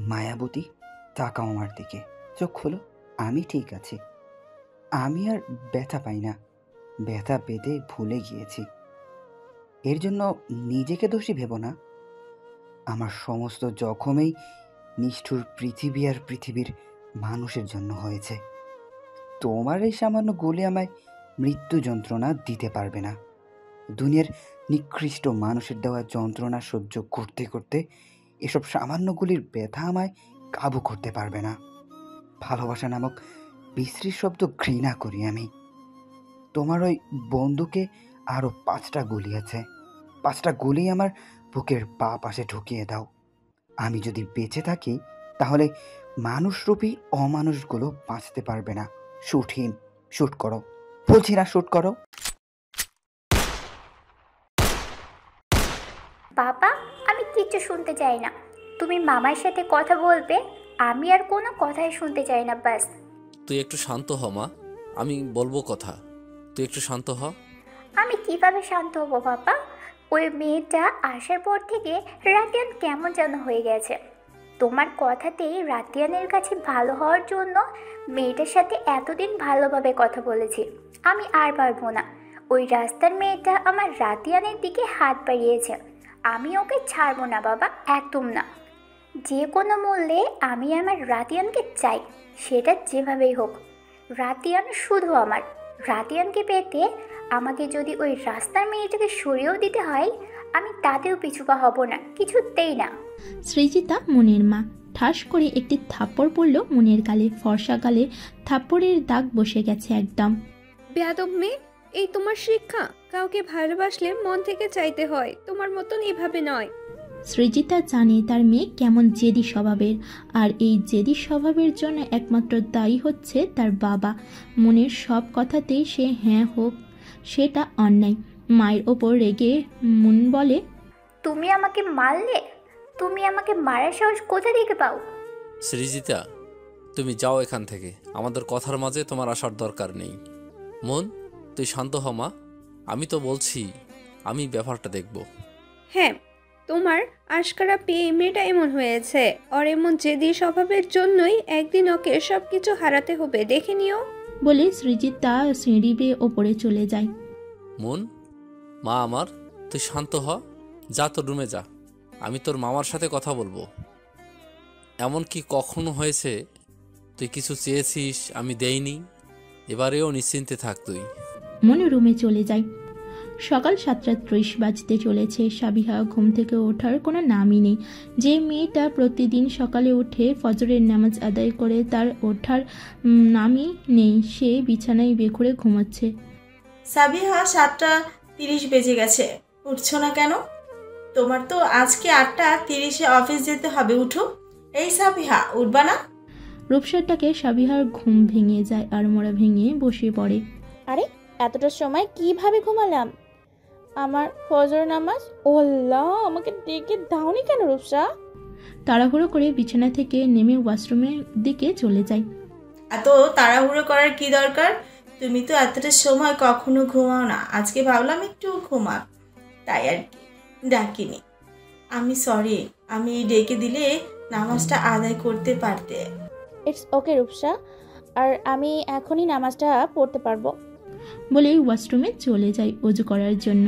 মায়াবতী, তাকাও আমার দিকে, চোখ খোলো। আমি ঠিক আছি। আমি আর ব্যথা পাই না। ব্যথা পেতে ভুলে গিয়েছি। এর জন্য নিজেকে দোষী ভেবো না। আমার সমস্ত জখমেই নিষ্ঠুর পৃথিবী আর পৃথিবীর মানুষের জন্য হয়েছে। তোমার এই সামান্য গুলি আমায় মৃত্যু যন্ত্রণা দিতে পারবে না। দুনিয়ার নিকৃষ্ট মানুষের দেওয়া যন্ত্রণা সহ্য করতে করতে এসব সামান্য গুলির ব্যথা আমায় কাবু করতে পারবে না। ভালোবাসা নামক বিশ্রী শব্দ ঘৃণা করি আমি। তোমার ওই বন্দুকে আরও 5টা গুলি আছে। 5টা গুলি আমার বুকের বাঁ পাশে ঢুকিয়ে দাও। আমি যদি বেঁচে থাকি তাহলে মানুষরূপী অমানুষগুলো বাঁচতে পারবে না। শুট করো, বলছি না, শুট করো। বাবা, আমি কিচ্ছু শুনতে চাই না। তুমি মামার সাথে কথা বলবে, আমি আর কোনো কথাই শুনতে চাই না, ব্যাস। তুই একটু শান্ত হ মা, আমি বলবো কথা, তুই একটু শান্ত হ। আমি কিভাবে শান্ত হব বাবা? ওই মেয়েটা আসার পর থেকে রাতিয়ান কেমন যেন হয়ে গেছে। তোমার কথাতেই রাতিয়ানের কাছে ভালো হওয়ার জন্য মেয়েটার সাথে এতদিন ভালোভাবে কথা বলেছি। আমি আর পারবো না। ওই রাস্তার মেয়েটা আমার রাতিয়ানের দিকে হাত বাড়িয়েছে। আমি ওকে ছাড়বো না বাবা, একদম না। যে কোনো মূল্যে আমি আমার রাতিয়ানকে চাই, সেটা যেভাবেই হোক। রাতিয়ান শুধু আমার। রাতিয়ানকে পেতে আমাকে যদি ওই রাস্তার মেয়েটাকে সরিয়েও দিতে হয়, আমি তাতেও পিছুপা হব না, কিছুতেই না। সৃজিতা মনের মা। ঠাস করে একটি থাপ্পড় পড়ল মনের গালে। ফর্সা গালে থাপ্পড়ের দাগ বসে গেছে একদম। বেয়াদব মেয়ে, এই তোমার শিক্ষা? কাউকে ভালোবাসলে মন থেকে চাইতে হয়, তোমার মতন এভাবে নয়। সৃজিতা জানে তার মেয়ে কেমন জেদি স্বভাবের, আর এই জেদি স্বভাবের জন্য একমাত্র দায়ী হচ্ছে তার বাবা। মনের সব কথাতেই সে হ্যাঁ হোক, সেটা অন্যায়। মায়ের ওপর রেগে মন বলে, তুমি আমাকে মারলে? তুমি আমাকে মারার সাহস কোথা থেকে পাও? সৃজিতা, তুমি যাও এখান থেকে, আমাদের কথার মাঝে তোমার আসার দরকার নেই। মন, তুই শান্ত হ মা, আমি তো বলছি আমি ব্যাপারটা দেখব। হ্যাঁ, তোমার আশকারা পেয়ে মেয়েটা এমন হয়েছে। আর এমন জেদি স্বভাবের জন্যই একদিন ওকে সবকিছু হারাতে হবে, দেখে নিও। বলে সৃজিতা সিঁড়ি বেয়ে ওপরে চলে যায়। মন, মা আমার, তুই শান্ত হ, যা তোর রুমে যা, আমি তোর মামার সাথে কথা বলবো। এমন কি কখনো হয়েছে তুই কিছু চেয়েছিস আমি দেইনি? এবারেও নিশ্চিন্তে থাক তুই। মনে রুমে চলে যায়। সকাল 7:30 বাজতে চলেছে। সাবিহা ঘুম থেকে ওঠার কোনো নামই নেই। যে মেয়েটা প্রতিদিন সকালে উঠে ফজরের নামাজ আদায় করে, তার ওঠার নামই নেই। সে বিছানায় বেঘুরে ঘুমাচ্ছে। সাবিহা, 7:30 বেজে গেছে, উঠছো না কেন? তোমার তো আজকে 8:30 অফিস যেতে হবে, উঠো। এই সাবিহা, উঠবা না? রূপসারটাকে সাবিহার ঘুম ভেঙে যায় আর মোড়া ভেঙে বসে পড়ে। আরে, এতটা সময় কিভাবে ঘুমালাম? আমার ফজর নামাজ। ওল্লাহ, আমাকে ডেকে দাওনি কেন রূপসা? তাড়াহুড়ো করে বিছানা থেকে নেমে ওয়াশরুমের দিকে চলে যায়। এত তাড়াহুড়ো করার কি দরকার? তুমি তো এতটা সময় কখনো ঘুমাও না। আজকে ভাবলাম একটু ঘুমা, তাই আর কি ডাকিনি। আমি সরি, আমি ডেকে দিলে নামাজটা আদায় করতে পারতে। ইটস ওকে রূপসা, আর আমি এখনই নামাজটা পড়তে পারবো। বলে ওয়াশরুমে চলে যায় অজু করার জন্য।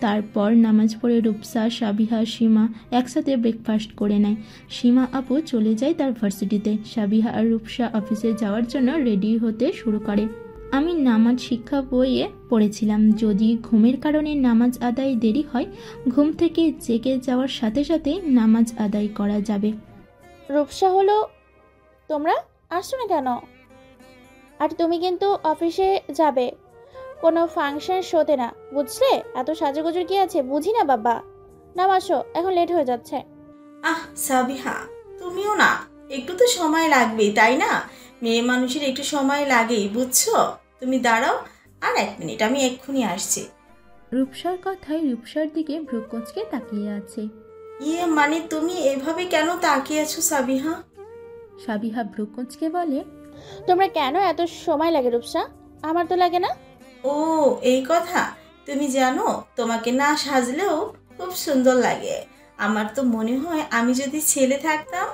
তারপর নামাজ পড়ে রূপসা, সাবিহা, সীমা একসাথে ব্রেকফাস্ট করে নেয়। সীমা আপু চলে যায় তার ভার্সিটিতে। সাবিহা আর রূপসা অফিসে যাওয়ার জন্য রেডি হতে শুরু করে। আমি নামাজ শিক্ষা বইয়ে পড়েছিলাম, যদি ঘুমের কারণে নামাজ আদায় দেরি হয়, ঘুম থেকে জেগে যাওয়ার সাথে সাথে নামাজ আদায় করা যাবে। রূপসা হলো, তোমরা আসছো না কেন? আর তুমি কিন্তু অফিসে যাবে, কোনো ফাংশন শোতে না, বুঝলে? এত সাজুগুজুর কি আছে? বুঝি না বাবা। নামাসো, এখন লেট হয়ে যাচ্ছে। সাবিহা, তুমিও না, একটু তো সময় লাগবেই, তাই না? মেয়ে মানুষের একটু সময় লাগেই, বুঝছো? তুমি দাঁড়াও, আর 1 মিনিট, আমি এক্ষুনি আসছি। রূপসার কথায় রূপসার দিকে ভ্রুকুঁচকে তাকিয়ে আছে। মানে তুমি এভাবে কেন তাকিয়ে আছো সাবিহা? সাবিহা ভ্রুকুঁচকে বলে, তোমরা কেন এত সময় লাগে রূপসা? আমার তো লাগে না। ও, এই কথা। তুমি জানো, তোমাকে না সাজলেও খুব সুন্দর লাগে। আমার তো মনে হয় আমি যদি ছেলে থাকতাম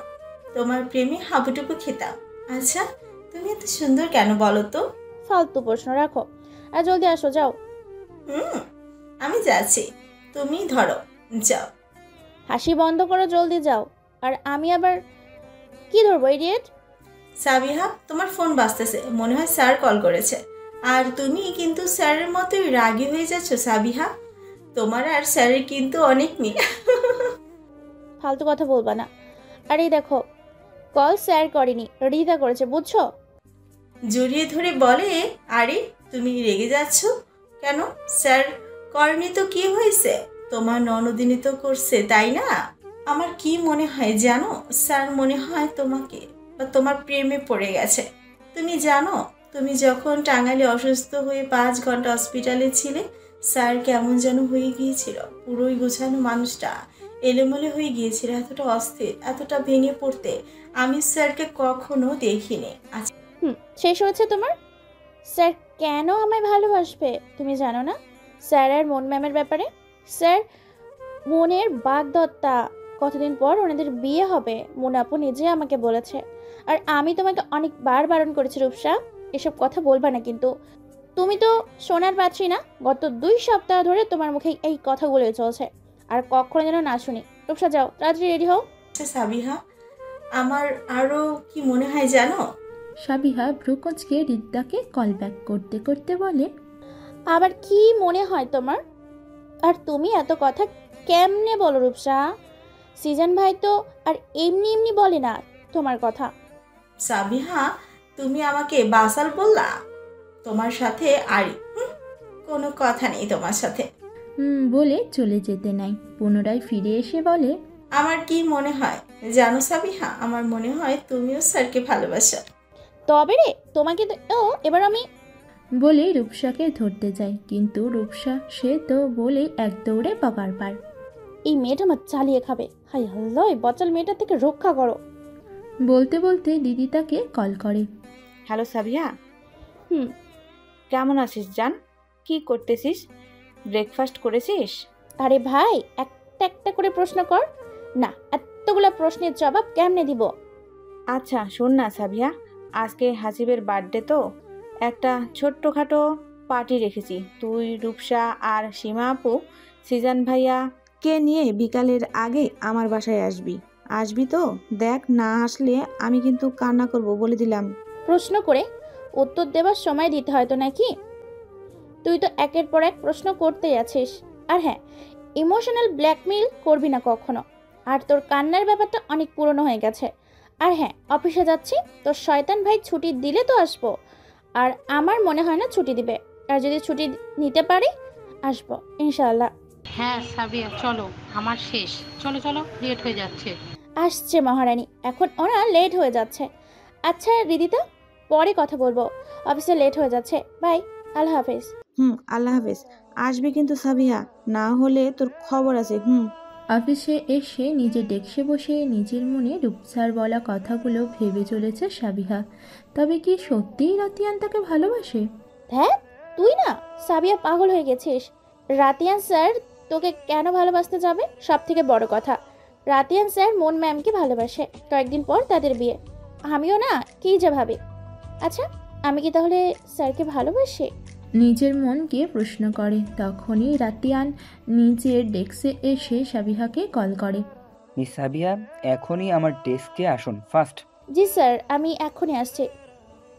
তোমার প্রেমে হাবুডুবু খেতাম। আচ্ছা, তুমি এত সুন্দর কেন বলো তো? ফালতু প্রশ্ন রাখো আর জলদি আসো, যাও। আমি যাচ্ছি, তুমি ধরো, যাও। হাসি বন্ধ করো, জলদি যাও। আর আমি আবার কি ধরবো, ইডিয়েট? সাবিহা, তোমার ফোন বাজতেছে, মনে হয় স্যার কল করেছে। আর তুমি কিন্তু স্যারের মতোই রাগী হয়ে যাচ্ছ সাবিহা। তোমার আর স্যারের কিন্তু অনেক মিল। ফালতু কথা বলবা না। আর এই দেখো, কল স্যার করেনি, রিতা করেছে, বুঝছো? জড়িয়ে ধরে বলে, আরে তুমি রেগে যাচ্ছ কেন? স্যার করেনি তো কি হয়েছে? তোমার ননদিনী তো করছে, তাই না? আমার কি মনে হয় জানো, স্যার মনে হয় তোমাকে বা তোমার প্রেমে পড়ে গেছে। তুমি জানো, তুমি যখন টাঙ্গাইলে অসুস্থ হয়ে 5 ঘন্টা হসপিটালে ছিলে, স্যার কেমন যেন হয়ে গিয়েছিল। পুরোই গোছানো মানুষটা এলোমেলো হয়ে গিয়েছিল, এতটা অস্থির, এতটা ভেঙে পড়তে আমি স্যারকে কখনো দেখিনি। আচ্ছা, শেষ হয়েছে তোমার? স্যার কেন আমায় ভালোবাসবে তুমি জানো না? স্যার আর মন ম্যামের ব্যাপারে, স্যার মনের বাগদত্তা। কতদিন পর ওনাদের বিয়ে হবে, মন আপু নিজে আমাকে বলেছে। আর আমি তোমাকে অনেকবার বারণ করেছি রূপসা, এসব কথা বলবা না কিন্তু। তুমি তো শোনার পাচ্ছি না, গত 2 সপ্তাহ ধরে তোমার মুখে এই কথাগুলোই চলছে। আর কখনো যেন না শুনি। রূপসা যাও, তাড়াতাড়ি রেডি হও। সাবিহা, আমার আরো কি মনে হয় জানো? সাবিহা ভ্রুকচকে রিদ্দাকে কল ব্যাক করতে করতে বলে, আবার কি মনে হয় তোমার? আর তুমি এত কথা কেমনে বলো রূপসা? সিজন ভাই তো আর এমনি এমনি বলে না তোমার কথা। সাবিহা, তুমি আমাকে বাসাল বললা? তোমার সাথে আরি কোনো কথা নেই তোমার সাথে। বলে চলে যেতে নাই। পুনরায় ফিরে এসে বলে, আমার কি মনে হয় জানো সাবিহা, আমার মনে হয় তুমিও স্যারকে ভালোবাসো। তবে রে, তোমাকে তো এবার আমি বলে রূপসাকে ধরতে যায়, কিন্তু রূপসা সে তো বলে এক দৌড়ে পকার পার। এই মেয়েটা আমার চালিয়ে খাবে। হাই হ্যালো, এই বচাল মেয়েটা থেকে রক্ষা করো। বলতে বলতে দিদি তাকে কল করে। হ্যালো সাবিয়া, হুম। কেমন আছিস জান? কি করতেছিস? ব্রেকফাস্ট করেছিস? আরে ভাই, একটা একটা করে প্রশ্ন কর না, এতগুলা প্রশ্নের জবাব কেমনে দিব? আচ্ছা শোন না সাবিয়া, আজকে হাসিবের বার্থডে তো, একটা ছোট্টখাটো পার্টি রেখেছি। তুই, রূপসা আর সীমা আপু সিজান ভাইয়া কে নিয়ে বিকালের আগে আমার বাসায় আসবি তো? দেখ, না আসলে আমি কিন্তু কান্না করব, বলে দিলাম। প্রশ্ন করে উত্তর দেবার সময় দিতে হয় তো নাকি? তুই তো একের পর এক প্রশ্ন করতেই আছিস। আর হ্যাঁ, ইমোশনাল ব্ল্যাকমেইল করবি না কখনো। আর তোর কান্নার ব্যাপারটা অনেক পুরনো হয়ে গেছে। আর হ্যাঁ, অফিসে যাচ্ছি, তোর শয়তান ভাই ছুটি দিলে তো আসবো। আর আমার মনে হয় না ছুটি দিবে। আর যদি ছুটি নিতে পারি, আসবো ইনশাআল্লাহ। হ্যাঁ সাবিয়া, চলো, আমার শেষ। চলো চলো, লেট হয়ে যাচ্ছে। আসছে মহারানী, এখন ওরা লেট হয়ে যাচ্ছে। আচ্ছা রিদিতা, পরে কথা বলবো, অফিসে লেট হয়ে যাচ্ছে। বাই, আল্লাহ হাফেজ। আল্লাহ হাফেজ। আসবি কিন্তু সাবিয়া, না হলে তোর খবর আছে। অফিসে এসে নিজের ডেস্কে বসে নিজের মনে রূপসার বলা কথাগুলো ভেবে চলেছে সাবিহা। তবে কি সত্যিই রাতিয়ান তাকে ভালোবাসে? হ্যাঁ, তুই না সাবিয়া পাগল হয়ে গেছিস। রাতিয়ান স্যার তোকে কেন ভালোবাসতে যাবে? সব থেকে বড় কথা, রাতিয়ান স্যার মন ম্যামকে ভালোবাসে। কয়েকদিন পর তাদের বিয়ে। আমিও না কি যে ভাবি। আচ্ছা, আমি কি তাহলে স্যারকে ভালোবাসি? নিজের মনকে প্রশ্ন করে। তখনই রাতিয়ান নিজের ডেস্কে এসে সাবিহাকে কল করে। মিস সাবিহা, এখনই আমার ডেস্কে আসুন, ফাস্ট। জি স্যার, আমি এখনই আসছি।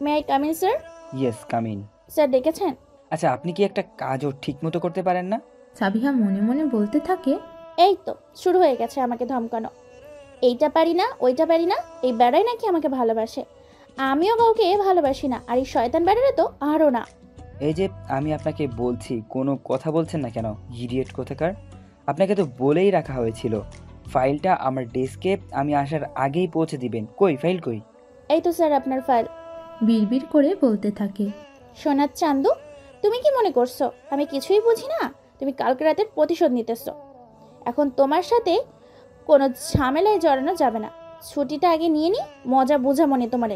May I come in sir? Yes, come in. Sir ডেকেছেন? আচ্ছা, আপনি কি একটা কাজও ঠিক মতো করতে পারেন না? সাবিহা মনে মনে বলতে থাকে, এই তো শুরু হয়ে গেছে আমাকে ধমকানো। এইটা পারি না, ওইটা পারি না, এই বেড়াই নাকি আমাকে ভালোবাসে। আমিও কাউকে ভালোবাসি না, আর এই শয়তান বেড়ারে তো আরও না। এই যে আমি আপনাকে বলছি, কোনো কথা বলছেন না কেন? ইডিয়েট কোথাকার! আপনাকে তো বলেই রাখা হয়েছিল ফাইলটা আমার ডেস্কে আমি আসার আগেই পৌঁছে দিবেন। কই ফাইল কই? এই তো স্যার আপনার ফাইল। বিড়বিড় করে বলতে থাকে। সোনার চান্দু, তুমি কি মনে করছো আমি কিছুই বুঝি না? তুমি কালকে রাতের প্রতিশোধ নিতেছো। এখন তোমার সাথে কোনো ঝামেলায় জড়ানো যাবে না। ছুটিটা আগে নিয়ে নি, মজা বোঝা মনে তোমারে।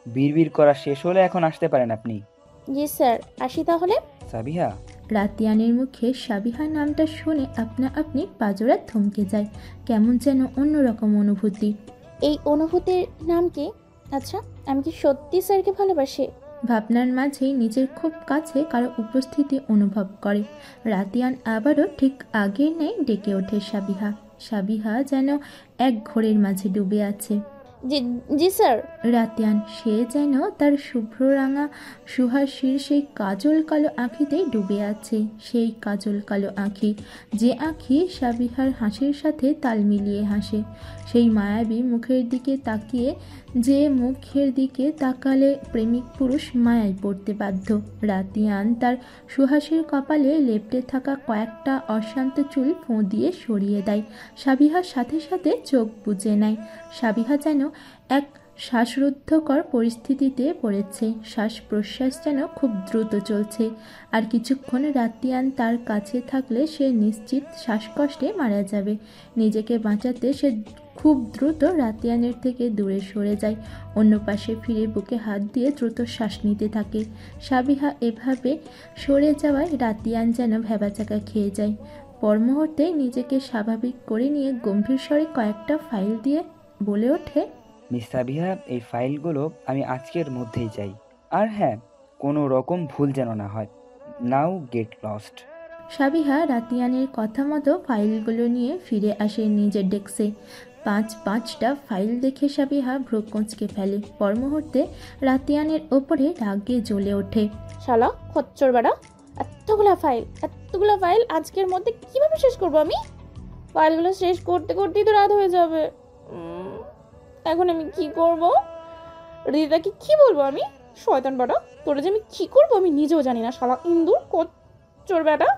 বিড়বিড় করা শেষ হলে এখন আসতে পারেন আপনি। জি স্যার, আসি তাহলে। সাবিহা। রাতিয়ানের মুখে সাবিহা নামটা শুনে আপনা আপনি পাজোড়া থমকে যায়। কেমন যেন অন্যরকম অনুভূতি। এই অনুভূতির নাম কি? আচ্ছা, আমি কি সত্যি স্যারকে ভালোবাসি? ভাবনার মাঝেই নিজের খুব কাছে কারো উপস্থিতি অনুভব করে। রাতিয়ান আবারও ঠিক আগের ন্যায় ডেকে ওঠে সাবিহা। সাবিহা যেন এক ঘোরের মাঝে ডুবে আছে। জি জি স্যার। রাতিয়ান সে যেন তার শুভ্ররাঙা সুহাসীর সেই কাজল কালো আঁখিতেই ডুবে আছে। সেই কাজল কালো আঁখি, যে আঁখি সাবিহার হাসির সাথে তাল মিলিয়ে হাসে। সেই মায়াবী মুখের দিকে তাকিয়ে, যে মুখের দিকে তাকালে প্রেমিক পুরুষ মায়ায় পড়তে বাধ্য। রাতিয়ান তার সুহাসীর কপালে লেপ্টে থাকা কয়েকটা অশান্ত চুল ফোঁ দিয়ে সরিয়ে দেয়। সাবিহার সাথে সাথে চোখ বুজে নেয়। সাবিহা যেন এক শ্বাসরুদ্ধকর পরিস্থিতিতে পড়েছে। শ্বাস প্রশ্বাস যেন খুব দ্রুত চলছে। আর কিছুক্ষণ রাতিয়ান তার কাছে থাকলে সে নিশ্চিত শ্বাসকষ্টে মারা যাবে। নিজেকে বাঁচাতে সে খুব দ্রুত রাতিয়ানের থেকে দূরে সরে যায়। অন্য পাশে ফিরে বুকে হাত দিয়ে দ্রুত শ্বাস নিতে থাকে। সাবিহা এভাবে সরে যাওয়ায় রাতিয়ান যেন ভ্যাবাচাকা খেয়ে যায়। পর মুহূর্তে নিজেকে স্বাভাবিক করে নিয়ে গম্ভীর স্বরে কয়েকটা ফাইল দিয়ে বলে ওঠে, মিস সাবিহা, এই ফাইলগুলো আমি আজকের মধ্যেই চাই। আর হ্যাঁ, কোনো রকম ভুল যেন না হয়। Now get lost. সাবিহা রাতিয়ানের কথা মতো ফাইলগুলো নিয়ে ফিরে আসে নিজের ডেস্কে। পাঁচটা ফাইল দেখে সাবিহা ভ্রু কুঁচকে ফেলে। পর মুহূর্তে রাতিয়ানের ওপরে রাগে জ্বলে ওঠে। শালা খচ্চর বেটা, এতগুলো ফাইল আজকের মধ্যে কিভাবে শেষ করব আমি? ফাইলগুলো শেষ করতে করতেই তো রাত হয়ে যাবে। এখন আমি কি করব? রিতাকে কি বলবো আমি? শয়তান বেটা, তোরা যে আমি কি করবো আমি নিজেও জানি না। শালা ইন্দুর খচ্চর বেটা।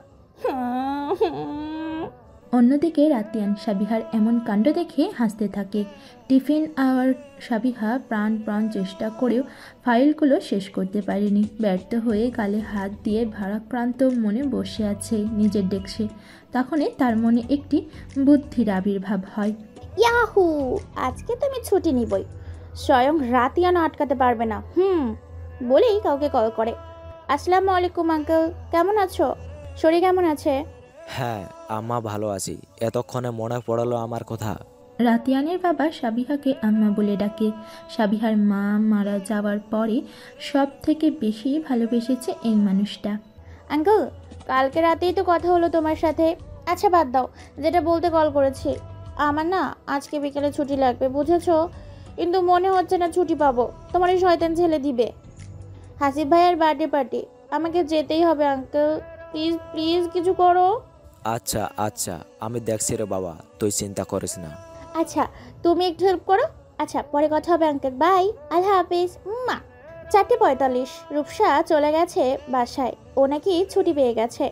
অন্যদিকে রাতিয়ান সাবিহার এমন কাণ্ড দেখে হাসতে থাকে। টিফিন আওয়ার সাবিহা প্রাণ চেষ্টা করেও ফাইলগুলো শেষ করতে পারেনি। ব্যর্থ হয়ে গালে হাত দিয়ে ভারাক্রান্ত মনে বসে আছে নিজের ডেস্কে। তখনই তার মনে একটি বুদ্ধির আবির্ভাব হয়। ইয়াহু, আজকে তো আমি ছুটি নিবই। স্বয়ং রাতিয়ানও আটকাতে পারবে না। বলেই কাউকে কল করে। আসসালামু আলাইকুম আঙ্কেল, কেমন আছো? শরীর কেমন আছে? হ্যাঁ আম্মা ভালো আছি। এতক্ষণে মনে পড়লো আমার কথা। রাতিয়ানের বাবা সাবিহাকে আম্মা বলে ডাকে। সাবিহার মা মারা যাওয়ার পরে সব থেকে বেশি ভালোবেসেছে এই মানুষটা। আঙ্কেল, কালকে রাতেই তো কথা হলো তোমার সাথে। আচ্ছা বাদ দাও, যেটা বলতে কল করেছি, আমার না আজকে বিকেলে ছুটি লাগবে, বুঝেছো? কিন্তু মনে হচ্ছে না ছুটি পাবো। তোমার এই শয়তান ছেলে দিবে। হাসিব ভাইয়ের বার্থডে পার্টি, আমাকে যেতেই হবে আঙ্কেল। প্লিজ প্লিজ কিছু করো। আচ্ছা আচ্ছা, আমি দেখছি রে বাবা, তুই চিন্তা করিস না। আচ্ছা তুমি একটু হেল্প করো। আচ্ছা পরে কথা হবে আঙ্কেল, বাই, আল্লাহ হাফিজ। 4:45 রূপসা চলে গেছে বাসায়। ও নাকি ছুটি পেয়ে গেছে।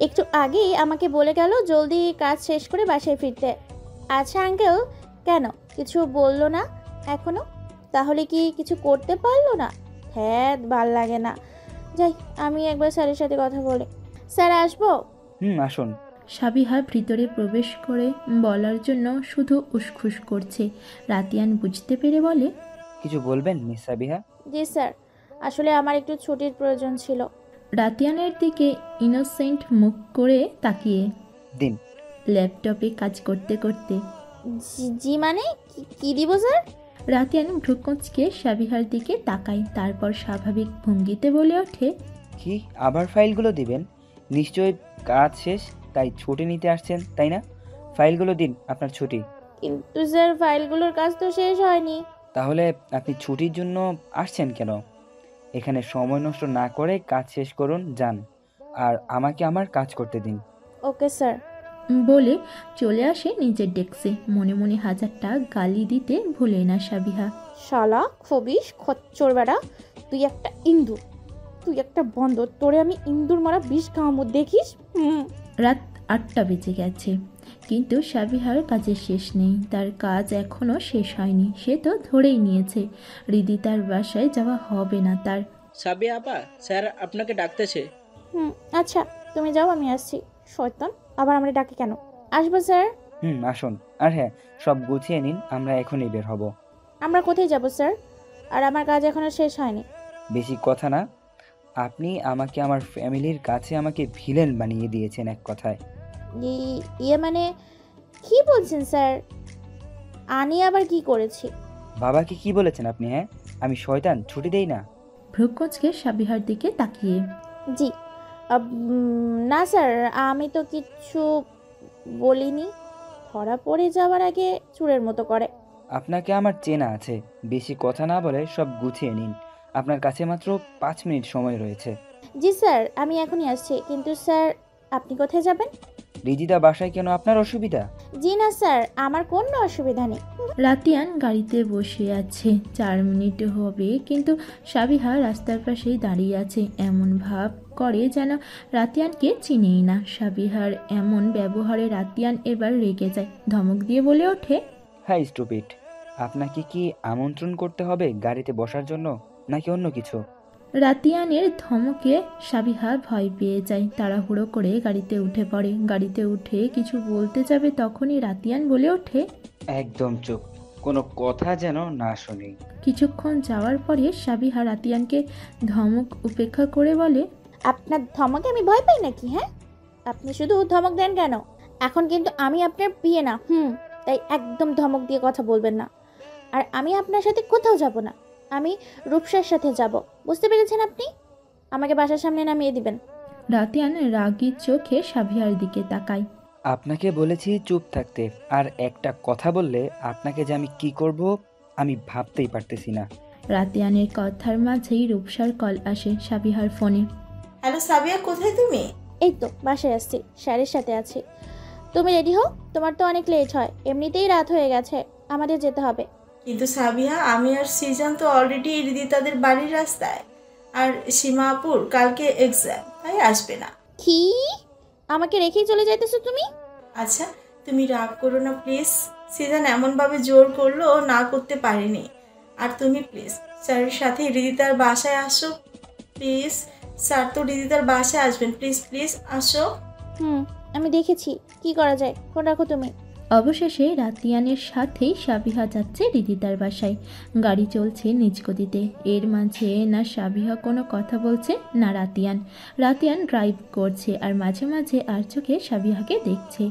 একটু আগেই আমাকে বলে গেল জলদি কাজ শেষ করে বাসায় ফিরতে। আচ্ছা আঙ্কেল, কেন কিছু বললো না এখনো? তাহলে কি কিছু করতে পারলো না? হ্যাঁ, ভাল লাগে না। যাই, আমি একবার স্যারের সাথে কথা বলি। স্যার আসবো? আসুন। সাবিহা ভিতরে প্রবেশ করে বলার জন্য শুধু উসখুস করছে। রাতিয়ান বুঝতে পেরে বলে, কিছু বলবেন মিস সাবিহা? জি স্যার, আসলে আমার একটু ছুটির প্রয়োজন ছিল। রাতিয়ানের দিকে ইনোসেন্ট মুখ করে তাকিয়ে দিন। ল্যাপটপে কাজ করতে করতে। জি মানে কি দিব স্যার? রাতিয়ান ভ্রুকুঁচকে সাবিহার দিকে তাকায়। তারপর স্বাভাবিক ভঙ্গিতে বলে ওঠে, কি আবার ফাইলগুলো দিবেন? নিশ্চয়ই কাজ শেষ তাই ছুটি নিতে আসছেন, তাই না? ফাইলগুলো দিন, আপনার ছুটি। কিন্তু স্যার ফাইলগুলোর কাজ তো শেষ হয়নি। তাহলে আপনি ছুটির জন্য আসছেন কেন? এখানে সময় নষ্ট না করে কাজ শেষ করুন, যান। আর আমাকে আমার কাজ করতে দিন। Okay sir. বলে চলে আসে নিজের ডেস্কে। মনে মনে হাজারটা গালি দিতে ভুলে না সাবিহা। শালা খবিস খচ্চর বেড়া, তুই একটা ইন্দুর, তুই একটা বন্দর, তোরে আমি ইন্দুর মারা বিষ খাওয়াবো, দেখিস। রাত 8টা বেজে গেছে, কিন্তু সাবিহার কাজের শেষ নেই। তার কাজ এখনও শেষ হয়নি। সে তো ধরেই নিয়েছে রিদি তার বাসায় যাওয়া হবে না তার। সাবিয়া আপা, স্যার আপনাকে ডাকতেছে। আচ্ছা তুমি যাও, আমি আসছি। শয়তান আবার আমরা ডাকে কেন? আসবো স্যার। আসুন। আর হ্যাঁ, সব গুছিয়ে নিন, আমরা এখনই বের হব। আমরা কোথায় যাব স্যার? আর আমার কাজ এখনো শেষ হয়নি। বেশি কথা না, আপনি আমাকে আমার ফ্যামিলির কাছে আমাকে ভিলেন বানিয়ে দিয়েছেন এক কথায়। ইয়ে মানে কি বলছেন স্যার? আনি আবার কি করেছি? বাবাকে কি বলেছেন আপনি? হ্যাঁ, আমি শয়তান, ছুটি দেই না। ভ্রুকোচকে সাবিহার দিকে তাকিয়ে। জি না স্যার, আমি তো কিচ্ছু বলিনি। ধরা পড়ে যাওয়ার আগে চুরের মতো করে। আপনাকে আমার চেনা আছে, বেশি কথা না বলে সব গুছিয়ে নিন। আপনার কাছে মাত্র 5 মিনিট সময় রয়েছে। জি স্যার, আমি এখনই আসছি। কিন্তু স্যার, আপনি কোথায় যাবেন? রিজিতা বাসায় কেন, আপনার অসুবিধা? জি না স্যার, আমার কোনো অসুবিধা নেই। রাতিয়ান গাড়িতে বসে আছে। 4 মিনিট হবে, কিন্তু সাবিহা রাস্তার পাশেই দাঁড়িয়ে আছে। এমন ভাব করে যেন রাতিয়ানকে চিনেই না। সাবিহার এমন ব্যবহারে রাতিয়ান এবার রেগে যায়, ধমক দিয়ে বলে ওঠে, হ্যাঁ স্টুপিড, আপনাকে কি আমন্ত্রণ করতে হবে গাড়িতে বসার জন্য, নাকি অন্য কিছু? রাতিয়ানের ধমকে সাবিহা ভয় পেয়ে যায়। তাড়াহুড়ো করে গাড়িতে উঠে পড়ে। গাড়িতে উঠে কিছু বলতে যাবে, তখনই রাতিয়ান বলে ওঠে, একদম চুপ, কোনো কথা যেন না শুনি। কিছুক্ষণ যাওয়ার পরে সাবিহা রাতিয়ানকে ধমক উপেক্ষা করে বলে, আপনার ধমকে আমি ভয় পাই নাকি? হ্যাঁ, আপনি শুধু ধমক দেন কেন? এখন কিন্তু আমি আপনার বিয়ে না, তাই একদম ধমক দিয়ে কথা বলবেন না। আর আমি আপনার সাথে কোথাও যাব না, আমি রূপসার সাথে যাব। বুঝতে পেরেছেন আপনি? আমাকে বাসার সামনে নামিয়ে দিবেন। রাতিয়ান রাগী চোখে সাবিহার দিকে তাকায়। আপনাকে বলেছি চুপ থাকতে, আর একটা কথা বললে আপনাকে যে আমি কি করব আমি ভাবতেই পারতেছি না। রাতিয়ানের কথার মাঝেই রূপসার কল আসে সাবিহার ফোনে। হ্যালো সাবিয়া, কোথায় তুমি? এই তো বাসায় আসছি, স্যারের সাথে আছি। তুমি রেডি হও, তোমার তো অনেক লেট হয়, এমনিতেই রাত হয়ে গেছে, আমাদের যেতে হবে। কিন্তু সাবিয়া, আমি আর সিজন তো অলরেডি রিদিতাদের বাড়ির রাস্তায়, আর সীমাপুর কালকে এক্সাম, তাই আসবে না। কি? আমাকে রেখেই চলে যাইতেছো তুমি? আচ্ছা, তুমি রাগ করো না প্লিজ। সিজন এমনভাবে জোর করলো, না করতে পারিনি। আর তুমি প্লিজ স্যারের সাথে রিদিতার বাসায় আসো প্লিজ। স্যার তো রিদিতার বাসায় আসবেন, প্লিজ প্লিজ আসো। আমি দেখেছি, কি করা যায়, ফোন রাখো তুমি। অবশেষে রাতিয়ানের সাথেই সাবিহা যাচ্ছে রিদিতার বাসায়। গাড়ি চলছে নিজ গতিতে। এর মাঝে না সাবিহা কোনো কথা বলছে, না রাতিয়ান ড্রাইভ করছে, আর মাঝে মাঝে আর চোখে সাবিহাকে দেখছে।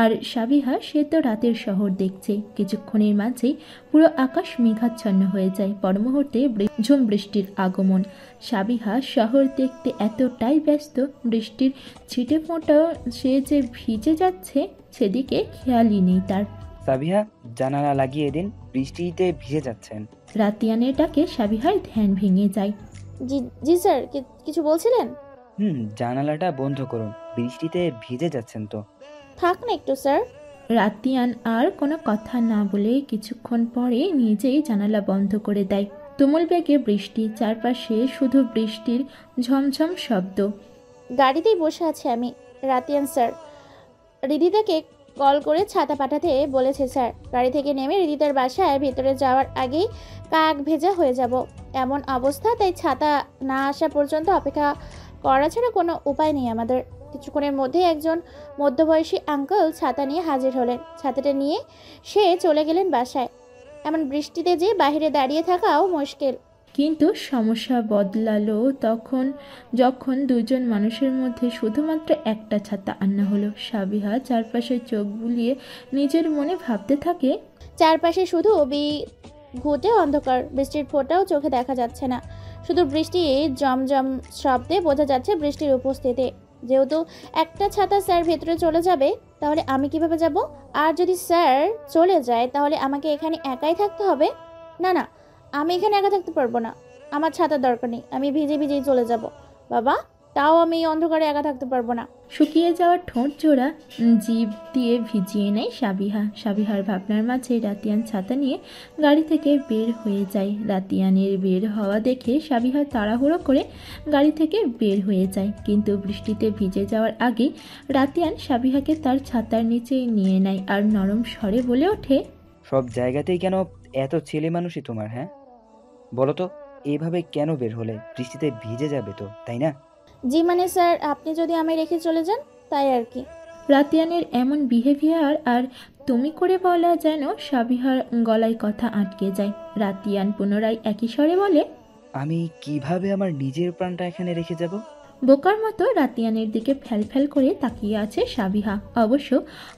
আর সাবিহা সে তো রাতের শহর দেখছে। কিছুক্ষণের মাঝেই পুরো আকাশ মেঘাচ্ছন্ন হয়ে যায়। পর মুহূর্তে ঝুম বৃষ্টির আগমন। সাবিহা শহর দেখতে এতটাই ব্যস্ত, বৃষ্টির ছিটে ফোঁটা সে যে ভিজে যাচ্ছে সেদিকে খেয়ালই নেই তার। সাবিহা, জানালা লাগিয়ে দিন, বৃষ্টিতে ভিজে যাচ্ছেন। রাতিয়ানের ডাকে সাবিহার ধ্যান ভেঙে যায়। জি জি স্যার, কিছু বলছিলেন? জানালাটা বন্ধ করুন, বৃষ্টিতে ভিজে যাচ্ছেন তো। থাক না একটু স্যার। রাতিয়ান আর কোনো কথা না বলে কিছুক্ষণ পরে নিজেই জানালা বন্ধ করে দেয়। তুমুল বেগে বৃষ্টি, চারপাশে শুধু বৃষ্টির ঝমঝম শব্দ। গাড়িতেই বসে আছি আমি। রাতিয়ান স্যার রিদিতাকে কল করে ছাতা পাঠাতে বলেছে স্যার। গাড়ি থেকে নেমে রিদিতার বাসায় ভেতরে যাওয়ার আগেই কাক ভেজা হয়ে যাব এমন অবস্থা, তাই ছাতা না আসা পর্যন্ত অপেক্ষা করা ছাড়া কোনো উপায় নেই আমাদের। কিছুক্ষণের মধ্যেই একজন মধ্যবয়সী আঙ্কেল ছাতা নিয়ে হাজির হলেন। ছাতাটা নিয়ে সে চলে গেলেন বাসায়। এমন বৃষ্টিতে যে বাইরে দাঁড়িয়ে থাকাও মুশকিল। কিন্তু সমস্যা বদলালো যখন দুজন মানুষের মধ্যে শুধুমাত্র একটা ছাতা আনা হলো। সাবিহা চারপাশে চোখ বুলিয়ে নিজের মনে ভাবতে থাকে, চারপাশে শুধু ঘুটে অন্ধকার, বৃষ্টির ফোঁটাও চোখে দেখা যাচ্ছে না। শুধু বৃষ্টি জমজম শব্দে বোঝা যাচ্ছে বৃষ্টির উপস্থিতি। যেহেতু একটা ছাতা স্যার ভেতরে চলে যাবে, তাহলে আমি কিভাবে যাব? আর যদি স্যার চলে যায় তাহলে আমাকে এখানে একাই থাকতে হবে। না, আমি এখানে একা থাকতে পারবো না। আমার ছাতার দরকার নেই, আমি ভিজে ভিজেই চলে যাব। বাবা, তাও আমি এই অন্ধকারে একা থাকতে পারবো না। শুকিয়ে যাওয়া ঠোঁট জোড়া জিভ দিয়ে ভিজিয়ে নেয় সাবিহার ভাবনার মাঝে রাতিয়ান ছাতা নিয়ে গাড়ি থেকে বের হয়ে যায়। রাতিয়ানের বের হওয়া দেখে সাবিহা তাড়াহুড়ো করে গাড়ি থেকে বের হয়ে যায়। কিন্তু বৃষ্টিতে ভিজে যাওয়ার আগে রাতিয়ান সাবিহাকে তার ছাতার নিচে নিয়ে নেয় আর নরম স্বরে বলে ওঠে, সব জায়গাতেই কেন এত ছেলে মানুষই তোমার? হ্যাঁ বলো তো, এইভাবে কেন বের হলে? বৃষ্টিতে ভিজে যাবে তো, তাই না? জি মানে স্যার, আপনি যদি আমায় রেখে চলে যান তাই আর কি। রাতিয়ানের এমন বিহেভিয়ার আর তুমি করে বলা যেন সাবিহার গলায় কথা আটকে যায়। রাতিয়ান পুনরায় একই স্বরে বলে, আমি কিভাবে আমার নিজের প্রাণটা এখানে রেখে যাব? বোকার মতো রাতিয়ানের দিকে ফ্যাল করে তাকিয়ে আছে সাবিহা। অবশ্য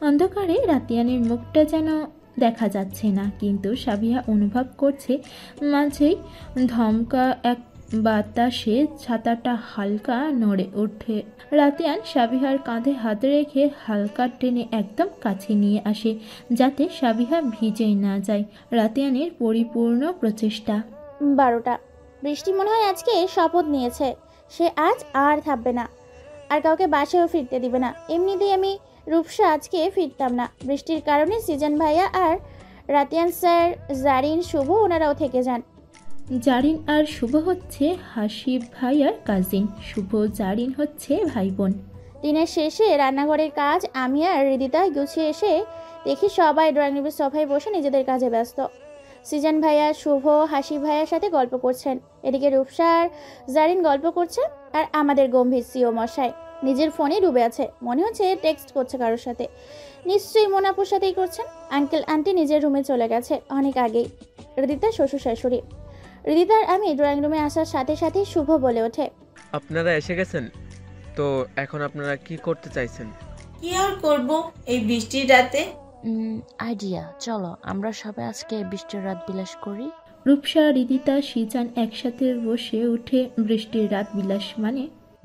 অন্ধকারে রাতিয়ানের মুখটা যেন দেখা যাচ্ছে না, কিন্তু সাবিহা অনুভব করছে মাঝেই ধমকা এক বাতাসে ছাতাটা হালকা নড়ে ওঠে। রাতিয়ান সাবিহার কাঁধে হাত রেখে হালকা টেনে একদম কাছে নিয়ে আসে, যাতে সাবিহা ভিজে না যায়। রাতিয়ানের পরিপূর্ণ প্রচেষ্টা। 12টা। বৃষ্টি মনে হয় আজকে শপথ নিয়েছে সে আজ আর থাকবে না, আর কাউকে বাসায়ও ফিরতে দিবে না। এমনিতেই আমি রূপসা আজকে ফিরতাম না, বৃষ্টির কারণে সিজন ভাইয়া আর রাতিয়ান স্যার, জারিন, শুভ ওনারাও থেকে যান। জারিন আর শুভ হচ্ছে হাসিব ভাইয়ার কাজিন, শুভ জারিন হচ্ছে ভাই বোন। দিনের শেষে রান্নাঘরের কাজ আমি আর হৃদিতা গুছিয়ে এসে দেখি সবাই ড্রয়িং রুমের সোফায় বসে নিজেদের কাজে ব্যস্ত। সিজন ভাইয়া, শুভ, হাসিব ভাইয়ার সাথে গল্প করছেন, এদিকে রূপসা আর জারিন গল্প করছে, আর আমাদের গম্ভীর সিও মশাই নিজের ফোনে ডুবে আছে, মনে হচ্ছে টেক্সট করছে কারোর সাথে। নিশ্চয়ই মোনাপুর সাথেই করছেন। আঙ্কেল আন্টি নিজের রুমে চলে গেছে অনেক আগেই। হৃদিতা শ্বশুর শাশুড়ি। হৃদিতার আমি ড্রয়িং রুমে আসার সাথে সাথেই শুভ বলে ওঠে, আপনারা এসে গেছেন তো, এখন আপনারা কি করতে চাইছেন? কি আর করব এই বৃষ্টির রাতে? আইডিয়া, চলো আমরা সবাই আজকে বৃষ্টির রাত বিলাস করি। রূপসা, হৃদিতা, সিজান একসাথে বসে উঠে বৃষ্টির রাত বিলাস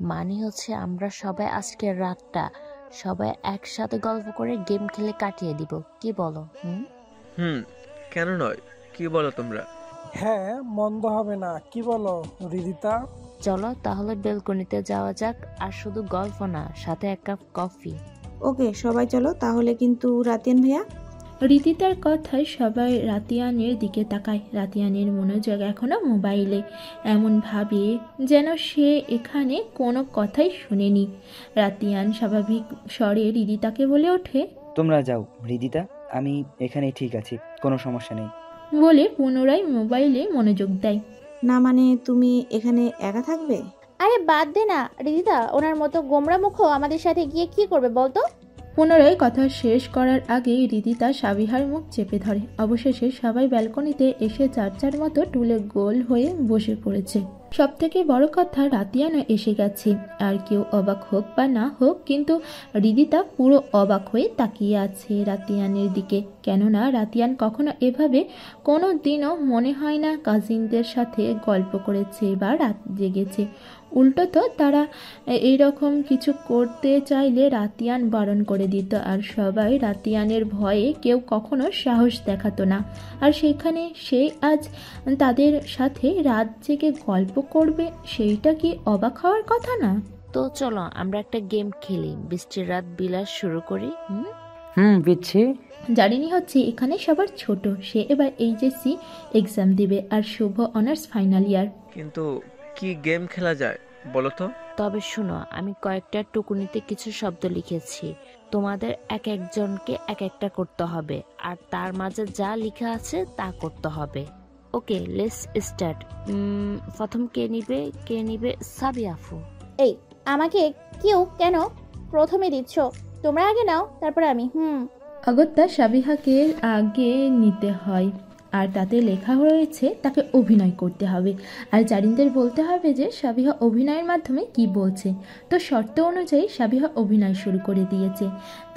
মানে হচ্ছে আমরা সবাই আজকের রাতটা সবাই একসাথে গল্প করে গেম খেলে কাটিয়ে দিব, কি বলো? কেন নয়, কি বলো তোমরা? হ্যাঁ, মন্দ হবে না, কি বলো হৃদিতা? চলো তাহলে বেলকনিতে যাওয়া যাক, আর শুধু গল্প না, সাথে এক কাপ কফি। ওকে সবাই চলো তাহলে, কিন্তু রাতিয়ান ভাইয়া? হৃদিতার কথায় সবাই রাতিয়ানের দিকে তাকায়। রাতিয়ানের মনোযোগ এখনো মোবাইলে, এমন ভাবে যেন সে এখানে কোনো কথাই শুনেনি। রাতিয়ান স্বাভাবিক স্বরে হৃদিতাকে বলে ওঠে, তোমরা যাও হৃদিতা, আমি এখানে ঠিক আছি, কোনো সমস্যা নেই বলে পুনরায় মোবাইলে মনোযোগ দেয়। না মানে তুমি এখানে একা থাকবে? আরে বাদ দে না হৃদিতা, ওনার মতো গোমরা মুখো আমাদের সাথে গিয়ে কি করবে বলতো? পুনরায় কথা শেষ করার আগেই হৃদিতা সাবিহার মুখ চেপে ধরে। অবশেষে সবাই ব্যালকনিতে এসে যার যার মতো টুলে গোল হয়ে বসে পড়েছে। সব থেকে বড় কথা, রাতিয়ানও এসে গেছে। আর কেউ অবাক হোক বা না হোক, কিন্তু হৃদিতা পুরো অবাক হয়ে তাকিয়ে আছে রাতিয়ানের দিকে। কেননা রাতিয়ান কখনো এভাবে কোনো দিনও মনে হয় না কাজিনদের সাথে গল্প করেছে বা রাত জেগেছে। উল্টো তো তারা এইরকম কিছু করতে চাইলে রাতিয়ান বারণ করে দিত, আর সবাই রাতিয়ানের ভয়ে কেউ কখনো সাহস দেখাতো না। আর সেখানে সে আজ তাদের সাথে রাত জেগে গল্প করবে, সেইটা কি অবাক হওয়ার কথা না? তো চলো আমরা একটা গেম খেলি, বৃষ্টির রাত বিলাস শুরু করি। পিচ্ছি। জারিনি হচ্ছে এখানে সবার ছোট, সে এবার এইচএসসি এক্সাম দিবে, আর শুভ অনার্স ফাইনাল ইয়ার। কিন্তু কি গেম খেলা যায় বলো তো? তবে শোনো, আমি কয়েকটা টুকুনিতে কিছু শব্দ লিখেছি, তোমাদের এক একজনকে এক একটা করতে হবে, আর তার মাঝে যা লেখা আছে তা করতে হবে। ওকে, লেটস স্টার্ট। প্রথম কে নিবে? সাবিয়া আপু। এই আমাকে কেন প্রথমে দিচ্ছ? তোমরা আগে নাও, তারপর আমি। অগত্যা সাবিহাকে আগে নিতে হয়, আর তাতে লেখা রয়েছে তাকে অভিনয় করতে হবে, আর জারিনদের বলতে হবে যে সাবিহা অভিনয়ের মাধ্যমে কি বলছে। তো শর্ত অনুযায়ী সাবিহা অভিনয় শুরু করে দিয়েছে।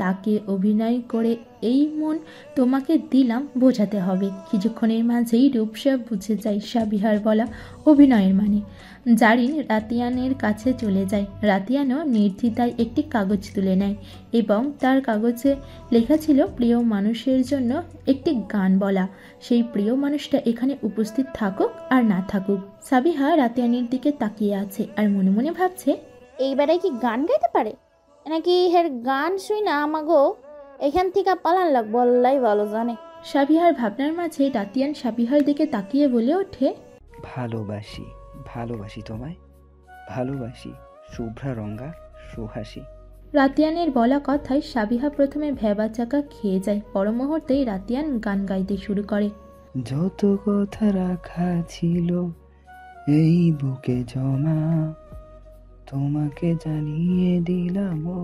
তাকে অভিনয় করে এই মন তোমাকে দিলাম বোঝাতে হবে। কিছুক্ষণের মাঝেই রূপসা বুঝে যায় সাবিহার বলা অভিনয়ের মানে। জারিন রাতিয়ানের কাছে চলে যায়। রাতিয়ানও নির্দ্বিধায় একটি কাগজ তুলে নেয় এবং তার কাগজে লেখা ছিল প্রিয় মানুষের জন্য একটি গান বলা। সেই প্রিয় মানুষটা এখানে উপস্থিত থাকুক আর না থাকুক। সাবিহা রাতিয়ানের দিকে তাকিয়ে আছে আর মনে মনে ভাবছে, এইবারে কি গান গাইতে পারে নাকি হের গান শুই না আমাগো এখান থেকে পালান লাগবো, আল্লাহ ভালো জানে। সাবিহার ভাবনার মাঝে রাতিয়ান সাবিহার দিকে তাকিয়ে বলে ওঠে, ভালোবাসি তোমায়, ভালোবাসি শুভ্রা রঙ্গা সুহাসী। রাতিয়ানের বলা কথায় সাবিহা প্রথমে ভেবাচাকা খেয়ে যায়, পর মুহূর্তেই রাতিয়ান গান গাইতে শুরু করে। যত কথা রাখা ছিল এই বুকে জমা, তোমাকে জানিয়ে দিলাম ও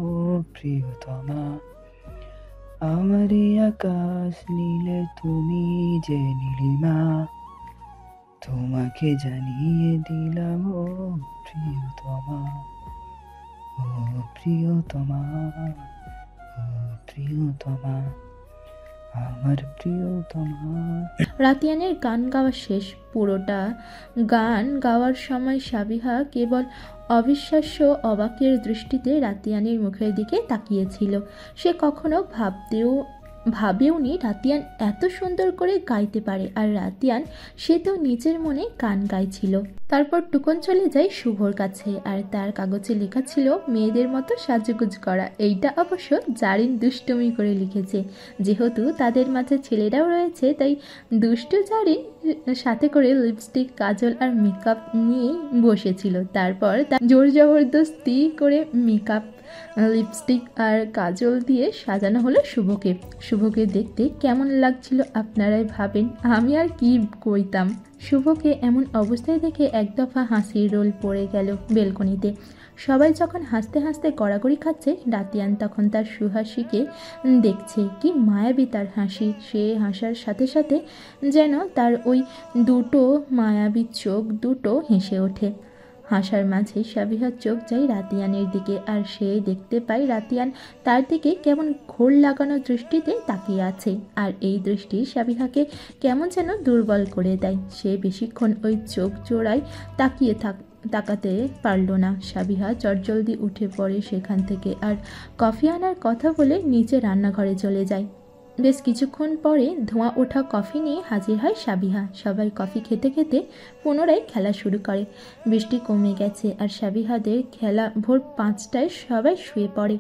প্রিয়তমা, আমারই আকাশ নীলে তুমি যে নীলিমা, তোমাকে জানিয়ে দিলাম ও প্রিয়তমা, ও প্রিয়তমা, ও প্রিয়তমা, আমার প্রিয়তমা। রাতিয়ানের গান গাওয়া শেষ। পুরোটা গান গাওয়ার সময় সাবিহা কেবল অবিশ্বাস্য অবাকের দৃষ্টিতে রাতিয়ানের মুখের দিকে তাকিয়েছিল। সে কখনো ভাবেওনি রাতিয়ান এত সুন্দর করে গাইতে পারে। আর রাতিয়ান সে তো নিজের মনে গান গাইছিল। তারপর টুকন চলে যায় শুভর কাছে, আর তার কাগজে লেখা ছিল মেয়েদের মতো সাজুগুজ করা। এইটা অবশ্য জারিন দুষ্টুমি করে লিখেছে। যেহেতু তাদের মাঝে ছেলেরাও রয়েছে, তাই দুষ্টু জারিন সাথে করে লিপস্টিক, কাজল আর মেকআপ নিয়েই বসেছিল। তারপর তার জোর জবরদস্তি করে মেকআপ, লিপস্টিক আর কাজল দিয়ে সাজানো হলো শুভকে। শুভকে দেখতে কেমন লাগছিল আপনারাই ভাবেন, আমি আর কি কইতাম। শুভকে এমন অবস্থায় দেখে এক দফা হাসির রোল পড়ে গেল বেলকনিতে। সবাই যখন হাসতে হাসতে গড়াগড়ি খাচ্ছে, রাতিয়ান তখন তার সুহাসীকে দেখছে। কি মায়াবী তার হাসি! সে হাসার সাথে সাথে যেন তার ওই দুটো মায়াবী চোখ দুটো হেসে ওঠে। হাসার মাঝে সাবিহার চোখ যায় রাতিয়ানের দিকে, আর সে দেখতে পায় রাতিয়ান তার দিকে কেমন ঘোর লাগানো দৃষ্টিতে তাকিয়ে আছে। আর এই দৃষ্টি সাবিহাকে কেমন যেন দুর্বল করে দেয়। সে বেশিক্ষণ ওই চোখ জোড়ায় তাকাতে পারল না। সাবিহা চটজলদি উঠে পড়ে সেখান থেকে, আর কফি আনার কথা বলে নিচে রান্নাঘরে চলে যায়। বেশ কিছুক্ষণ পরে ধোঁয়া ওঠা কফি নিয়ে হাজির হয় সাবিহা। সবাই কফি খেতে খেতে পুনরায় খেলা শুরু করে। বৃষ্টি কমে গেছে, আর সাবিহাদের খেলা ভোর 5টায় সবাই শুয়ে পড়ে।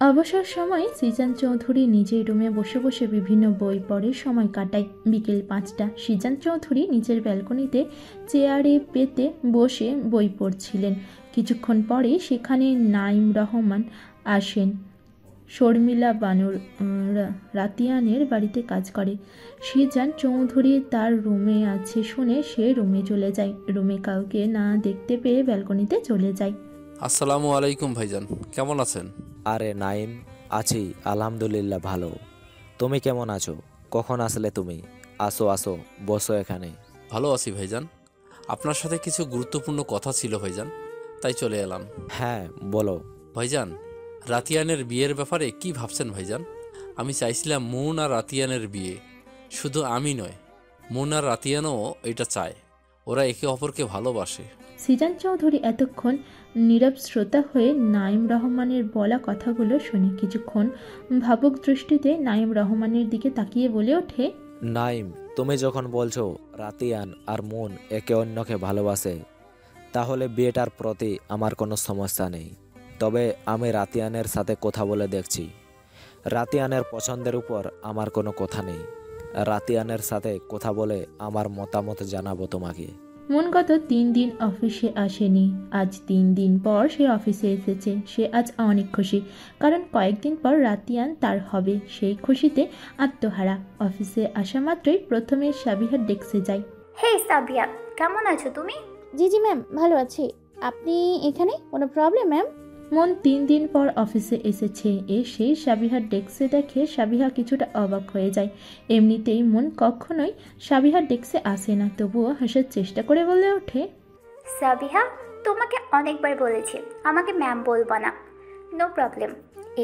অবসর সময়ে সিজান চৌধুরী নিজের রুমে বসে বসে বিভিন্ন বই পড়ে সময় কাটায়। বিকেল 5টা সিজান চৌধুরী নিজের ব্যালকনিতে চেয়ারে পেতে বসে বই পড়ছিলেন। কিছুক্ষণ পরে সেখানে নাইম রহমান আসেন। শর্মিলা বানুর রাতিয়ানের বাড়িতে কাজ করে। সিজান চৌধুরী তার রুমে আছে শুনে সে রুমে চলে যায়। রুমে কাউকে না দেখতে পেয়ে ব্যালকনিতে চলে যায়। আসসালামু আলাইকুম ভাইজান, কেমন আছেন? আরে নাইম, আছি আলহামদুলিল্লাহ ভালো। তুমি কেমন আছো? কখন আসলে তুমি? আসো আসো, বসো এখানে। ভালো আছি ভাইজান, আপনার সাথে কিছু গুরুত্বপূর্ণ কথা ছিল ভাইজান, তাই চলে এলাম। হ্যাঁ বলো। ভাইজান, রাতিয়ানের বিয়ের ব্যাপারে কি ভাবছেন ভাইজান? আমি চাইছিলাম মুন আর রাতিয়ানের বিয়ে। শুধু আমি নয়, মুন আর রাতিয়ানও এটা চায়। ওরা একে অপরকে ভালোবাসে। সিজান চৌধুরী এতক্ষণ নীরব শ্রোতা হয়ে নাইম রহমানের বলা কথাগুলো শুনে কিছুক্ষণ ভাবুক দৃষ্টিতে নাইম রহমানের দিকে তাকিয়ে বলে ওঠে, নাইম, তুমি যখন বলছো রাতিয়ান আর মুন একে অন্যকে ভালোবাসে, তাহলে বিয়েটার প্রতি আমার কোনো সমস্যা নেই। তবে আমি রাতিয়ানের সাথে কথা বলে দেখছি। রাতিয়ানের পছন্দের উপর আমার কোনো কথা নেই। রাতিয়ানের সাথে কথা বলে আমার মতামত জানাবো তোমাকে। মুন গত 3 দিন অফিসে আসেনি। আজ 3 দিন পর সে অফিসে এসেছে। সে আজ অনেক খুশি, কারণ কয়েকদিন পর রাতিয়ান তার হবে। সেই খুশিতে আত্মহারা। অফিসে আসা মাত্রই প্রথমে সাবিহার ডেস্কে যায়। হে সাবিয়া, কেমন আছো তুমি? জি জি ম্যাম, ভালো আছি। আপনি এখানে? কোনো প্রবলেম ম্যাম? মন 3 দিন পর অফিসে এসেছে। এসে সাবিহার ডেস্কে দেখে সাবিহা কিছুটা অবাক হয়ে যায়। এমনিতেই মন কখনোই সাবিহার ডেস্কে আসে না, তবুও হাসার চেষ্টা করে বলে ওঠে, সাবিহা, তোমাকে অনেকবার বলেছি আমাকে ম্যাম বলবো না। নো প্রবলেম,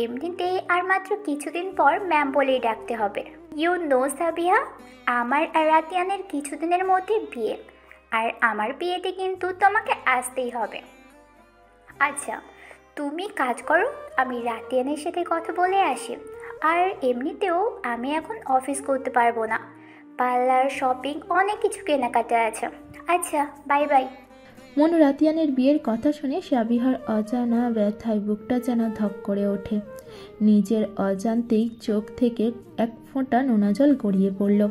এমনিতে আর মাত্র কিছুদিন পর ম্যাম বলেই ডাকতে হবে। ইউ নো সাবিহা, আমার আর রাতিয়ানের কিছুদিনের মধ্যে বিয়ে, আর আমার বিয়েতে কিন্তু তোমাকে আসতেই হবে। আচ্ছা, তুমি কাজ করো, আমি রাতিয়ানের সাথে কথা বলে আসি। আর এমনিতেও আমি এখন অফিস করতে পারবো না, পার্লার, শপিং, অনেক কিছু কেনাকাটা আছে। আচ্ছা, বাই বাই। মন রাতিয়ানের বিয়ের কথা শুনে সাবিহার অজানা ব্যথায় বুকটা যেন ধক করে ওঠে। নিজের অজান্তেই চোখ থেকে এক ফোঁটা নোনা জল গড়িয়ে পড়ল।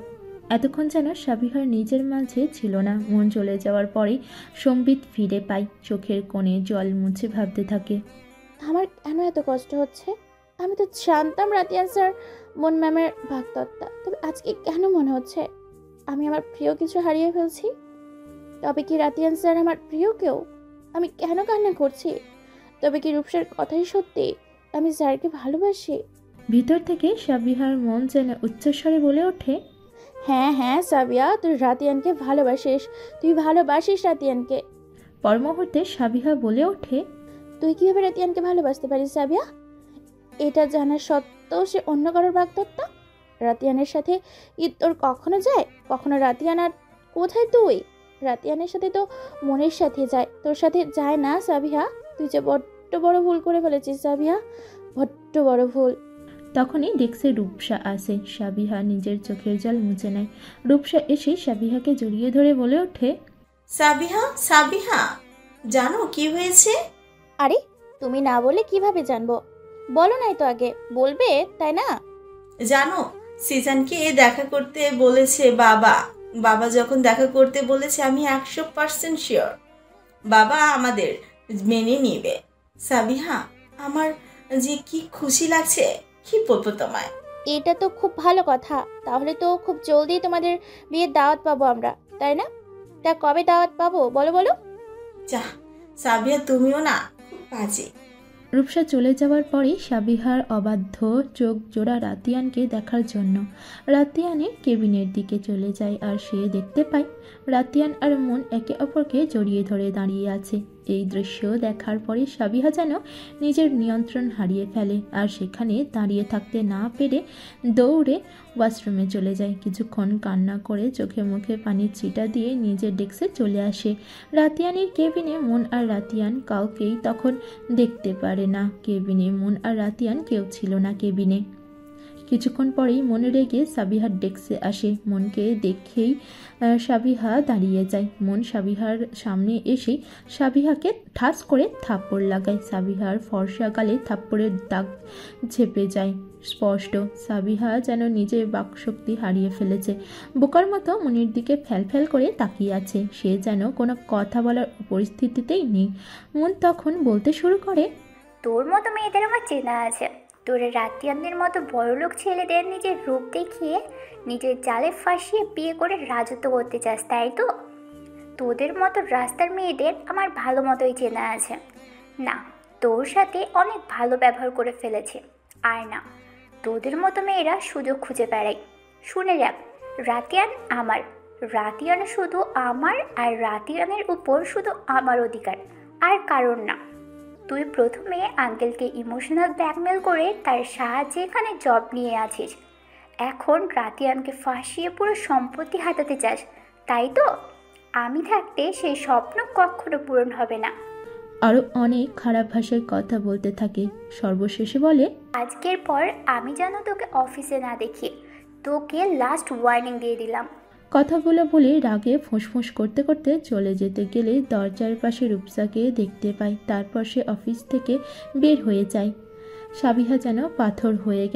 এতক্ষণ যেন সাবিহার নিজের মাঝে ছিল না। মন চলে যাওয়ার পরেই সম্বিত ফিরে পায়। চোখের কোণে জল মুছে ভাবতে থাকে, আমার কেন এত কষ্ট হচ্ছে? আমি তো জানতাম রাতিয়ান স্যার মন ম্যামের ভক্তত্বা, তবে আজকে কেন মনে হচ্ছে আমি আমার প্রিয় কিছু হারিয়ে ফেলছি? তবে কি রাতিয়ান স্যার আমার প্রিয় কেউ? আমি কেন কান্না করছি? তবে কি রূপসার কথাই সত্যি? আমি স্যারকে ভালোবাসি। ভিতর থেকে সাবিহার মন যেন উচ্চস্বরে বলে ওঠে, হ্যাঁ হ্যাঁ সাবিয়া, তুই রাতিয়ানকে ভালোবাসিস, তুই ভালোবাসিস রাতিয়ানকে। পর মুহূর্তে সাবিহা বলে ওঠে, তুই কিভাবে রাতিয়ানকে ভালোবাসতে পারিস সাবিয়া? এটা জানা সত্ত্বেও সে অন্য কারোর ভক্তত্বা? রাতিয়ানের সাথে ঈদ তোর কখনো যায়? কখনো রাতিয়ান? আর কোথায় তুই? রাতিয়ানের সাথে তো মনের সাথে যায়, তোর সাথে যায় না সাবিহা। তুই যে বড্ড বড় ভুল করে ফেলেছিস সাবিহা, বড্ড বড় ভুল। তখনই ডেস্কে রূপসা আসে। সাবিহা নিজের চোখের জল মুছে নেয়। রূপসা এসে সাবিহাকে জড়িয়ে ধরে বলে ওঠে, সাবিহা, সাবিহা, জানো কি হয়েছে? আরে তুমি না বলে কিভাবে জানবো? বলো নাই তো আগে, বলবে তাই না? জানো, সিজানকে দেখা করতে বলেছে বাবা। বাবা যখন দেখা করতে বলেছে আমি 100% শিওর বাবা আমাদের মেনে নিবে। সাবিহা, আমার যে কি খুশি লাগছে, কি বলবো তোমায়। এটা তো খুব ভালো কথা। তাহলে তো খুব জলদি তোমাদের বিয়ের দাওয়াত পাবো আমরা, তাই না? তা কবে দাওয়াত পাবো বলো বলো? যা সাবিহা, তুমিও না খুব বাজে। রূপসা চলে যাওয়ার পরেই সাবিহার অবাধ্য চোখ জোড়া রাতিয়ানকে দেখার জন্য রাতিয়ানের কেবিনের দিকে চলে যায়। আর সে দেখতে পায় রাতিয়ান আর মন একে অপরকে জড়িয়ে ধরে দাঁড়িয়ে আছে। এই দৃশ্য দেখার পরে সাবিহা যেন নিজের নিয়ন্ত্রণ হারিয়ে ফেলে, আর সেখানে দাঁড়িয়ে থাকতে না পেরে দৌড়ে ওয়াশরুমে চলে যায়। কিছুক্ষণ কান্না করে চোখে মুখে পানির ছিটা দিয়ে নিজের ডেস্কে চলে আসে। রাতিয়ানের কেবিনে মন আর রাতিয়ান কাউকেই তখন দেখতে পারে না। কেবিনে মন আর রাতিয়ান কেউ ছিল না কেবিনে। কিছুক্ষণ পরেই মনে রেগে সাবিহার ডেস্কে আসে। মনকে দেখেই সাবিহা দাঁড়িয়ে যায়। মন সাবিহার সামনে এসেই সাবিহাকে ঠাস করে থাপ্পড় লাগায়। সাবিহার ফর্সা গালে থাপ্পড়ের দাগ ঝেপে যায় স্পষ্ট। সাবিহা যেন নিজের বাকশক্তি হারিয়ে ফেলেছে। বোকার মতো মনের দিকে ফ্যাল করে তাকিয়ে আছে। সে যেন কোনো কথা বলার পরিস্থিতিতেই নেই। মন তখন বলতে শুরু করে, তোর মতো মেয়েদের আমার চেনা আছে। তোরা রাতিয়ানদের মতো বড়লোক ছেলেদের নিজের রূপ দেখিয়ে নিজের জালে ফাঁসিয়ে বিয়ে করে রাজত্ব করতে চাস, তাই তো? তোদের মতো রাস্তার মেয়েদের আমার ভালো মতোই চেনা আছে। না, তোর সাথে অনেক ভালো ব্যবহার করে ফেলেছে। আর না, তোদের মতো মেয়েরা সুযোগ খুঁজে বেড়ায়। শুনে রাখ, রাতিয়ান আমার। রাতিয়ান শুধু আমার, আর রাতিয়ানের উপর শুধু আমার অধিকার, আর কারণ না। তুই প্রথমে আঙ্কেলকে ইমোশনাল ব্ল্যাকমেল করে তার সাহায্যে এখানে জব নিয়ে আছিস। এখন রাতিয়ানকে ফাঁসিয়ে পুরো সম্পত্তি হাতাতে চাস, তাই তো? আমি থাকতে সেই স্বপ্ন কখনো পূরণ হবে না। আরও অনেক খারাপ ভাষায় কথা বলতে থাকে। সর্বশেষে বলে, আজকের পর আমি যেন তোকে অফিসে না দেখি। তোকে লাস্ট ওয়ার্নিং দিয়ে দিলাম। কথাগুলো বলে রাগে ফোঁস করতে করতে চলে যেতে গেলে দরজার পাশে রূপসাকে দেখতে পায়। তারপর সে অফিস থেকে বের হয়ে যায়। সাবিহা যেন পাথর হয়ে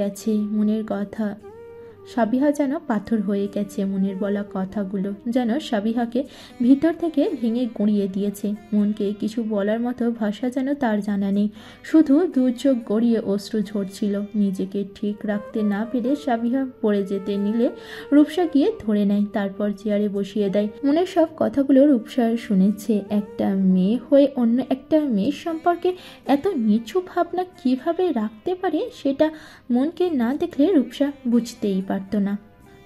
গেছে মনের বলা কথাগুলো যেন সাবিহাকে ভিতর থেকে ভেঙে গুঁড়িয়ে দিয়েছে। মনকে কিছু বলার মতো ভাষা যেন তার জানা নেই। শুধু দু চোখ গড়িয়ে অশ্রু ঝরছিল। নিজেকে ঠিক রাখতে না পেরে সাবিহা পড়ে যেতে নিলে রূপসা গিয়ে ধরে নেয়, তারপর চেয়ারে বসিয়ে দেয়। মনের সব কথাগুলো রূপসা শুনেছে। একটা মেয়ে হয়ে অন্য একটা মেয়ের সম্পর্কে এত নিচু ভাবনা কিভাবে রাখতে পারে সেটা মনকে না দেখলে রূপসা বুঝতেই পারত না।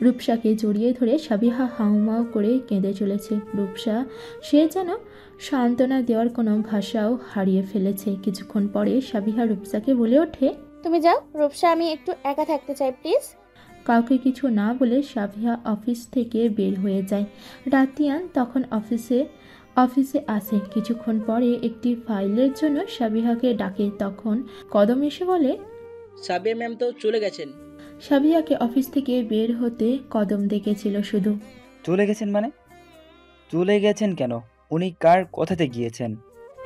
রূপসাকে জড়িয়ে ধরে সাবিহা হাউমাউ করে কেঁদে চলেছে। রূপসা সে যেন সান্ত্বনা দেওয়ার কোনো ভাষাও হারিয়ে ফেলেছে। কিছুক্ষণ পরে সাবিহা রূপসাকে বলে ওঠে, তুমি যাও রূপসা, আমি একটু একা থাকতে চাই প্লিজ। কাউকে কিছু না বলে সাবিহা অফিস থেকে বের হয়ে যায়। রাতিয়ান তখন অফিসে আসে। কিছুক্ষণ পরে একটি ফাইলের জন্য সাবিহাকে ডাকে। তখন কদম এসে বলে, সাবিয়া ম্যাম তো চলে গেছেন। সাবিহাকে অফিস থেকে বের হতে কদম দেখেছিল শুধু। চলে গেছেন মানে? চলে গেছেন কেন? উনি কার কথাতে গিয়েছেন?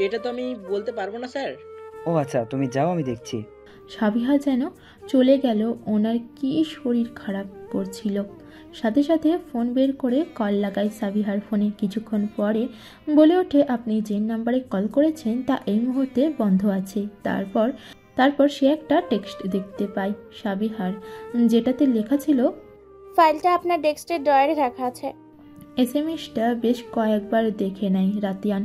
এটা তো আমি বলতে পারবো না স্যার। ও আচ্ছা, তুমি যাও, আমি দেখছি। সাবিহা যেন চলে গেল ওনার কি শরীর খারাপ করছিল। সাথে সাথে ফোন বের করে কল লাগায় সাবিহার ফোনে। কিছুক্ষণ পরে বলে ওঠে, আপনি যে নাম্বারে কল করেছেন তা এই মুহূর্তে বন্ধ আছে। তারপর সে একটা টেক্সট দেখতে পায় সাবিহার, যেটাতে লেখা ছিল, ফাইলটা আপনার ডেস্কের ড্রয়ারে রাখা আছে। এসএমএসটা বেশ কয়েকবার দেখে নেয় রাতিয়ান।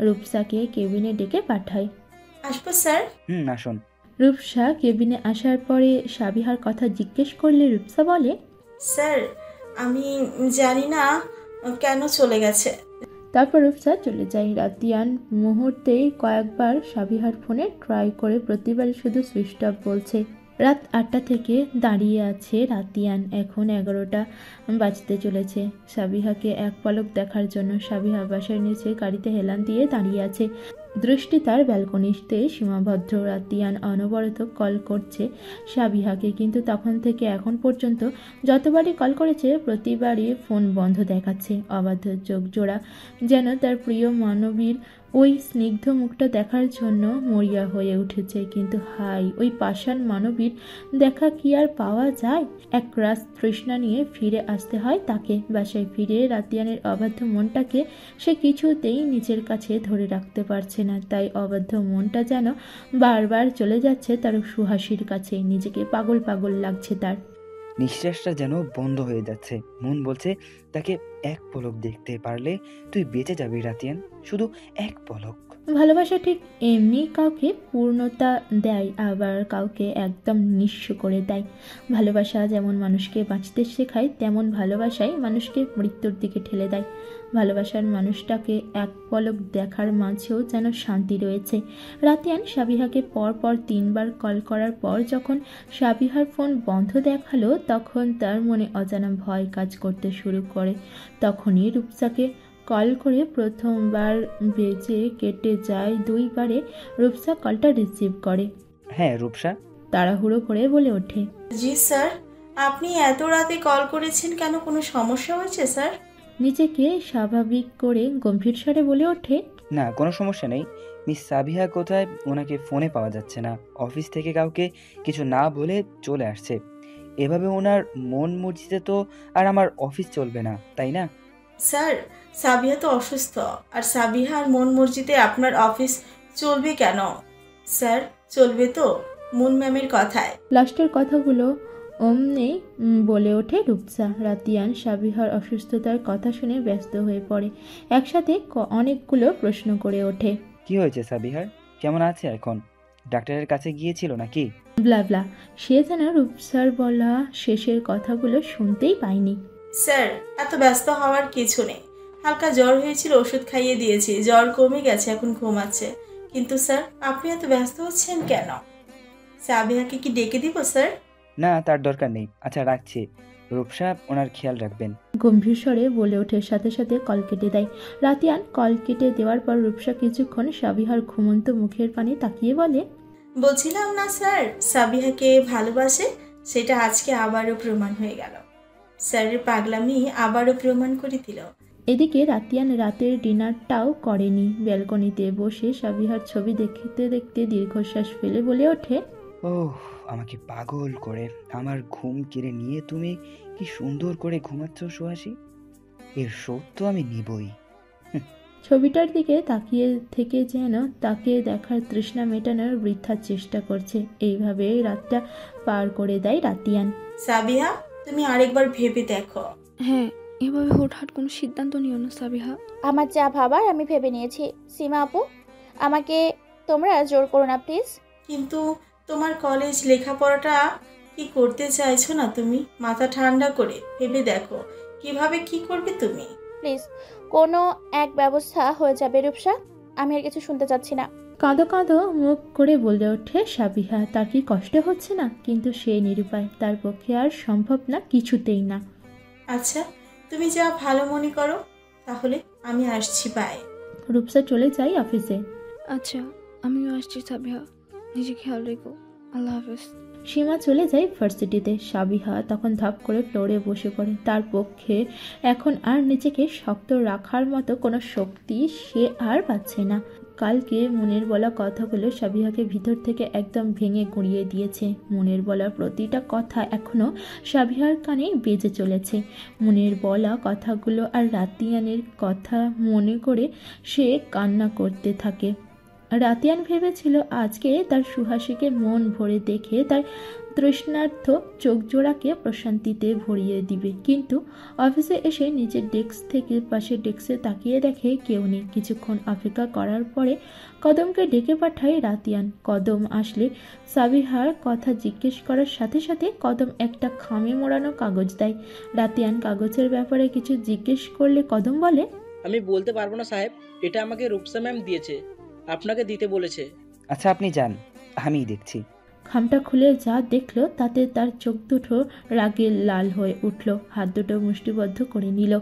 রূপসাকে কেবিনে ডেকে পাঠায়। আসবো স্যার? আসুন। রূপসা কেবিনে আসার পরে সাবিহার কথা জিজ্ঞেস করলে রূপসা বলে, স্যার আমি জানি না কেন চলে গেছে। তারপর রূপসা চলে যায়। রাতিয়ান মুহূর্তেই কয়েকবার সাবিহার ফোনে ট্রাই করে প্রতিবার শুধু সুইচ অফ বলছে। রাত 8টা থেকে দাঁড়িয়ে আছে রাতিয়ান। এখন 11টা বাজতে চলেছে। সাবিহাকে এক পলক দেখার জন্য সাবিহা বাসার নিচে গাড়িতে হেলান দিয়ে দাঁড়িয়ে আছে। দৃষ্টি তার ব্যালকনিতে সীমাবদ্ধ। রাতিয়ান অনবরত কল করছে সাবিহাকে, কিন্তু তখন থেকে এখন পর্যন্ত যতবারই কল করেছে প্রতিবারই ফোন বন্ধ দেখাচ্ছে। অবাধ্য চোখ জোড়া যেন তার প্রিয় মানবীর ওই স্নিগ্ধ মুখটা দেখার জন্য মরিয়া হয়ে উঠেছে। কিন্তু হাই, ওই পাষাণ মানবীর দেখা কি আর পাওয়া যায়? এক রাস তৃষ্ণা নিয়ে ফিরে আসতে হয় তাকে। বাসায় ফিরে রাতিয়ানের অবাধ্য মনটাকে সে কিছুতেই নিজের কাছে ধরে রাখতে পারছে না। তাই অবাধ্য মনটা যেন বারবার চলে যাচ্ছে তার সুহাসীর কাছে। নিজেকে পাগল পাগল লাগছে তার। নিঃশ্বাসটা যেন বন্ধ হয়ে যাচ্ছে। মন বলছে তাকে এক পলক দেখতে পারলে তুই বেঁচে যাবি রাতিয়ান, শুধু এক পলক। ভালোবাসা ঠিক এমনি কাউকে পূর্ণতা দেয়, আবার কাউকে একদম নিঃস্ব করে দেয়। ভালোবাসা যেমন মানুষকে বাঁচতে শেখায়, তেমন ভালোবাসাই মানুষকে মৃত্যুর দিকে ঠেলে দেয়। ভালোবাসার মানুষটাকে এক পলক দেখার মাঝেও যেন শান্তি রয়েছে। রাতিয়ান সাবিহাকে পরপর 3বার কল করার পর যখন সাবিহার ফোন বন্ধ দেখালো, তখন তার মনে অজানা ভয় কাজ করতে শুরু করে। তখনই রূপসাকে কল করে প্রথমবার বেজে কেটে যায়। 2বারে রূপসা কলটা রিসিভ করে। হ্যাঁ রূপসা। তাড়াহুড়ো করে বলে ওঠে, জি স্যার, আপনি এত রাতে কল করেছেন কেন? কোনো সমস্যা হয়েছে স্যার? নিজেকে স্বাভাবিক করে গম্ভীর স্বরে বলে ওঠে, না কোনো সমস্যা নেই। মিস সাবিহা কোথায়? ওনাকে ফোনে পাওয়া যাচ্ছে না। অফিস থেকে কাউকে কিছু না বলে চলে আসছে। এভাবে ওনার মন মর্জিতে তো আর আমার অফিস চলবে না, তাই না? স্যার, সাবিহা তো অসুস্থ, আর সাবিহার মন মর্জিতে আপনার অফিস চলবে কেন? স্যার চলবে তো মুন ম্যামের কথায়। লাস্টের কথাগুলো অমনি বলে ওঠে রূপসা। রাতিয়ান সাবিহার অসুস্থতার কথা শুনে ব্যস্ত হয়ে পড়ে। একসাথে অনেকগুলো প্রশ্ন করে ওঠে। কি হয়েছে সাবিহার? কেমন আছে এখন? ডাক্তারের কাছে গিয়েছিল নাকি? ব্লা ব্লা। সে যেন রূপসার বলা শেষের কথাগুলো শুনতেই পায়নি। স্যার এত ব্যস্ত হওয়ার কিছু নেই। হালকা জ্বর হয়েছিল, ওষুধ খাইয়ে দিয়েছি, জ্বর কমে গেছে, এখন ঘুমাচ্ছে। কিন্তু স্যার আপনি এত ব্যস্ত হচ্ছেন কেন? সাবিহাকে কি ডেকে দিব স্যার? না তার দরকার নেই। আচ্ছা রাখছি। রূপসা ওনার খেয়াল রাখবেন। গম্ভীর স্বরে বলে ওঠে, সাথে সাথে কল কেটে দেয়। রাতিয়ান কল কেটে দেওয়ার পর রূপসা কিছুক্ষণ সাবিহার ঘুমন্ত মুখের পানে তাকিয়ে বলে, বলছিলাম না স্যার সাবিহাকে ভালোবাসে, সেটা আজকে আবারও প্রমাণ হয়ে গেল। স্যারের পাগলামি আবারও প্রমাণ করে দিল। এদিকে রাতিয়ান রাতের ডিনারটাও করেনি। ব্যালকনিতে বসে সাবিহার ছবি দেখতে দেখতে দীর্ঘশ্বাস ফেলে বলে ওঠে, ওহ আমাকে পাগল করে আমার ঘুম কেড়ে নিয়ে তুমি কি সুন্দর করে ঘুমাচ্ছ সুহাসী। এর শোধ তো আমি নিবই। ছবিটার দিকে তাকিয়ে থেকে যেন তাকে দেখার তৃষ্ণা মেটানোর বৃথা চেষ্টা করছে। এইভাবে রাতটা পার করে দেয় রাতিয়ান। সাবিহা তুমি আরেকবার ভেবে দেখো। হ্যাঁ, এভাবে হুটহাট কোনো সিদ্ধান্ত নিও না সাবিহা। আমার যা ভাবার আমি ভেবে নিয়েছি। সীমা আপু, আমাকে তোমরা জোর করো না প্লিজ। কিন্তু তোমার কলেজ লেখাপড়াটা কি করতে চাইছো না তুমি? মাথা ঠান্ডা করে ভেবে দেখো কিভাবে কি করবে তুমি। প্লিজ কোনো এক ব্যবস্থা হয়ে যাবে রূপসা, আমি আর কিছু শুনতে চাচ্ছি না। কাঁদো কাঁদো মুখ করে বলে ওঠে সাবিহা। তার কি কষ্ট হচ্ছে না? কিন্তু সে নিরুপায়, তার পক্ষে আর সম্ভব না, কিছুতেই না। আচ্ছা তুমি যা ভালো মনে করো, তাহলে আমি আসছি, বাই। রূপসা চলে যায় অফিসে। আচ্ছা আমিও আসছি সাবিহা, নিজে খেয়াল রেখো, আল্লাহ হাফেজ। সীমা চলে যায় ভার্সিটিতে। সাবিহা তখন ধাপ করে ফ্লোরে বসে পড়ে। তার পক্ষে এখন আর নিজেকে শক্ত রাখার মতো কোনো শক্তি সে আর পাচ্ছে না। কালকে মনের বলা কথাগুলো সাবিহাকে ভিতর থেকে একদম ভেঙে গুঁড়িয়ে দিয়েছে। মনের বলা প্রতিটা কথা এখনও সাবিহার কানে বেজে চলেছে। মনের বলা কথাগুলো আর রাতিয়ানের কথা মনে করে সে কান্না করতে থাকে। রাতিয়ান ভেবেছিল আজকে তার সুহাসীকে মন ভরে দেখে তার তৃষ্ণার্থ চোখ জোড়াকে প্রশান্তিতে ভরিয়ে দিবে, কিন্তু অফিসে এসে নিজের ডেস্ক থেকে পাশের ডেস্কে তাকিয়ে দেখে কেউ নেই। কিছুক্ষণ অপেক্ষা করার পরে কদমকে ডেকে পাঠায় রাতিয়ান। কদম আসলে সাবিহার কথা জিজ্ঞেস করার সাথে সাথে কদম একটা খামে মোড়ানো কাগজ দেয়। রাতিয়ান কাগজের ব্যাপারে কিছু জিজ্ঞেস করলে কদম বলে, আমি বলতে পারবো না সাহেব, এটা আমাকে রূপসা ম্যাম দিয়েছে, আপনাকে দিতে বলেছে। আচ্ছা আপনি যান, আমিই দেখছি। খামটা খুলে যা দেখলো তাতে তার চোখ দুটো রাগে লাল হয়ে উঠল। হাত দুটো মুষ্টিবদ্ধ করে নিল।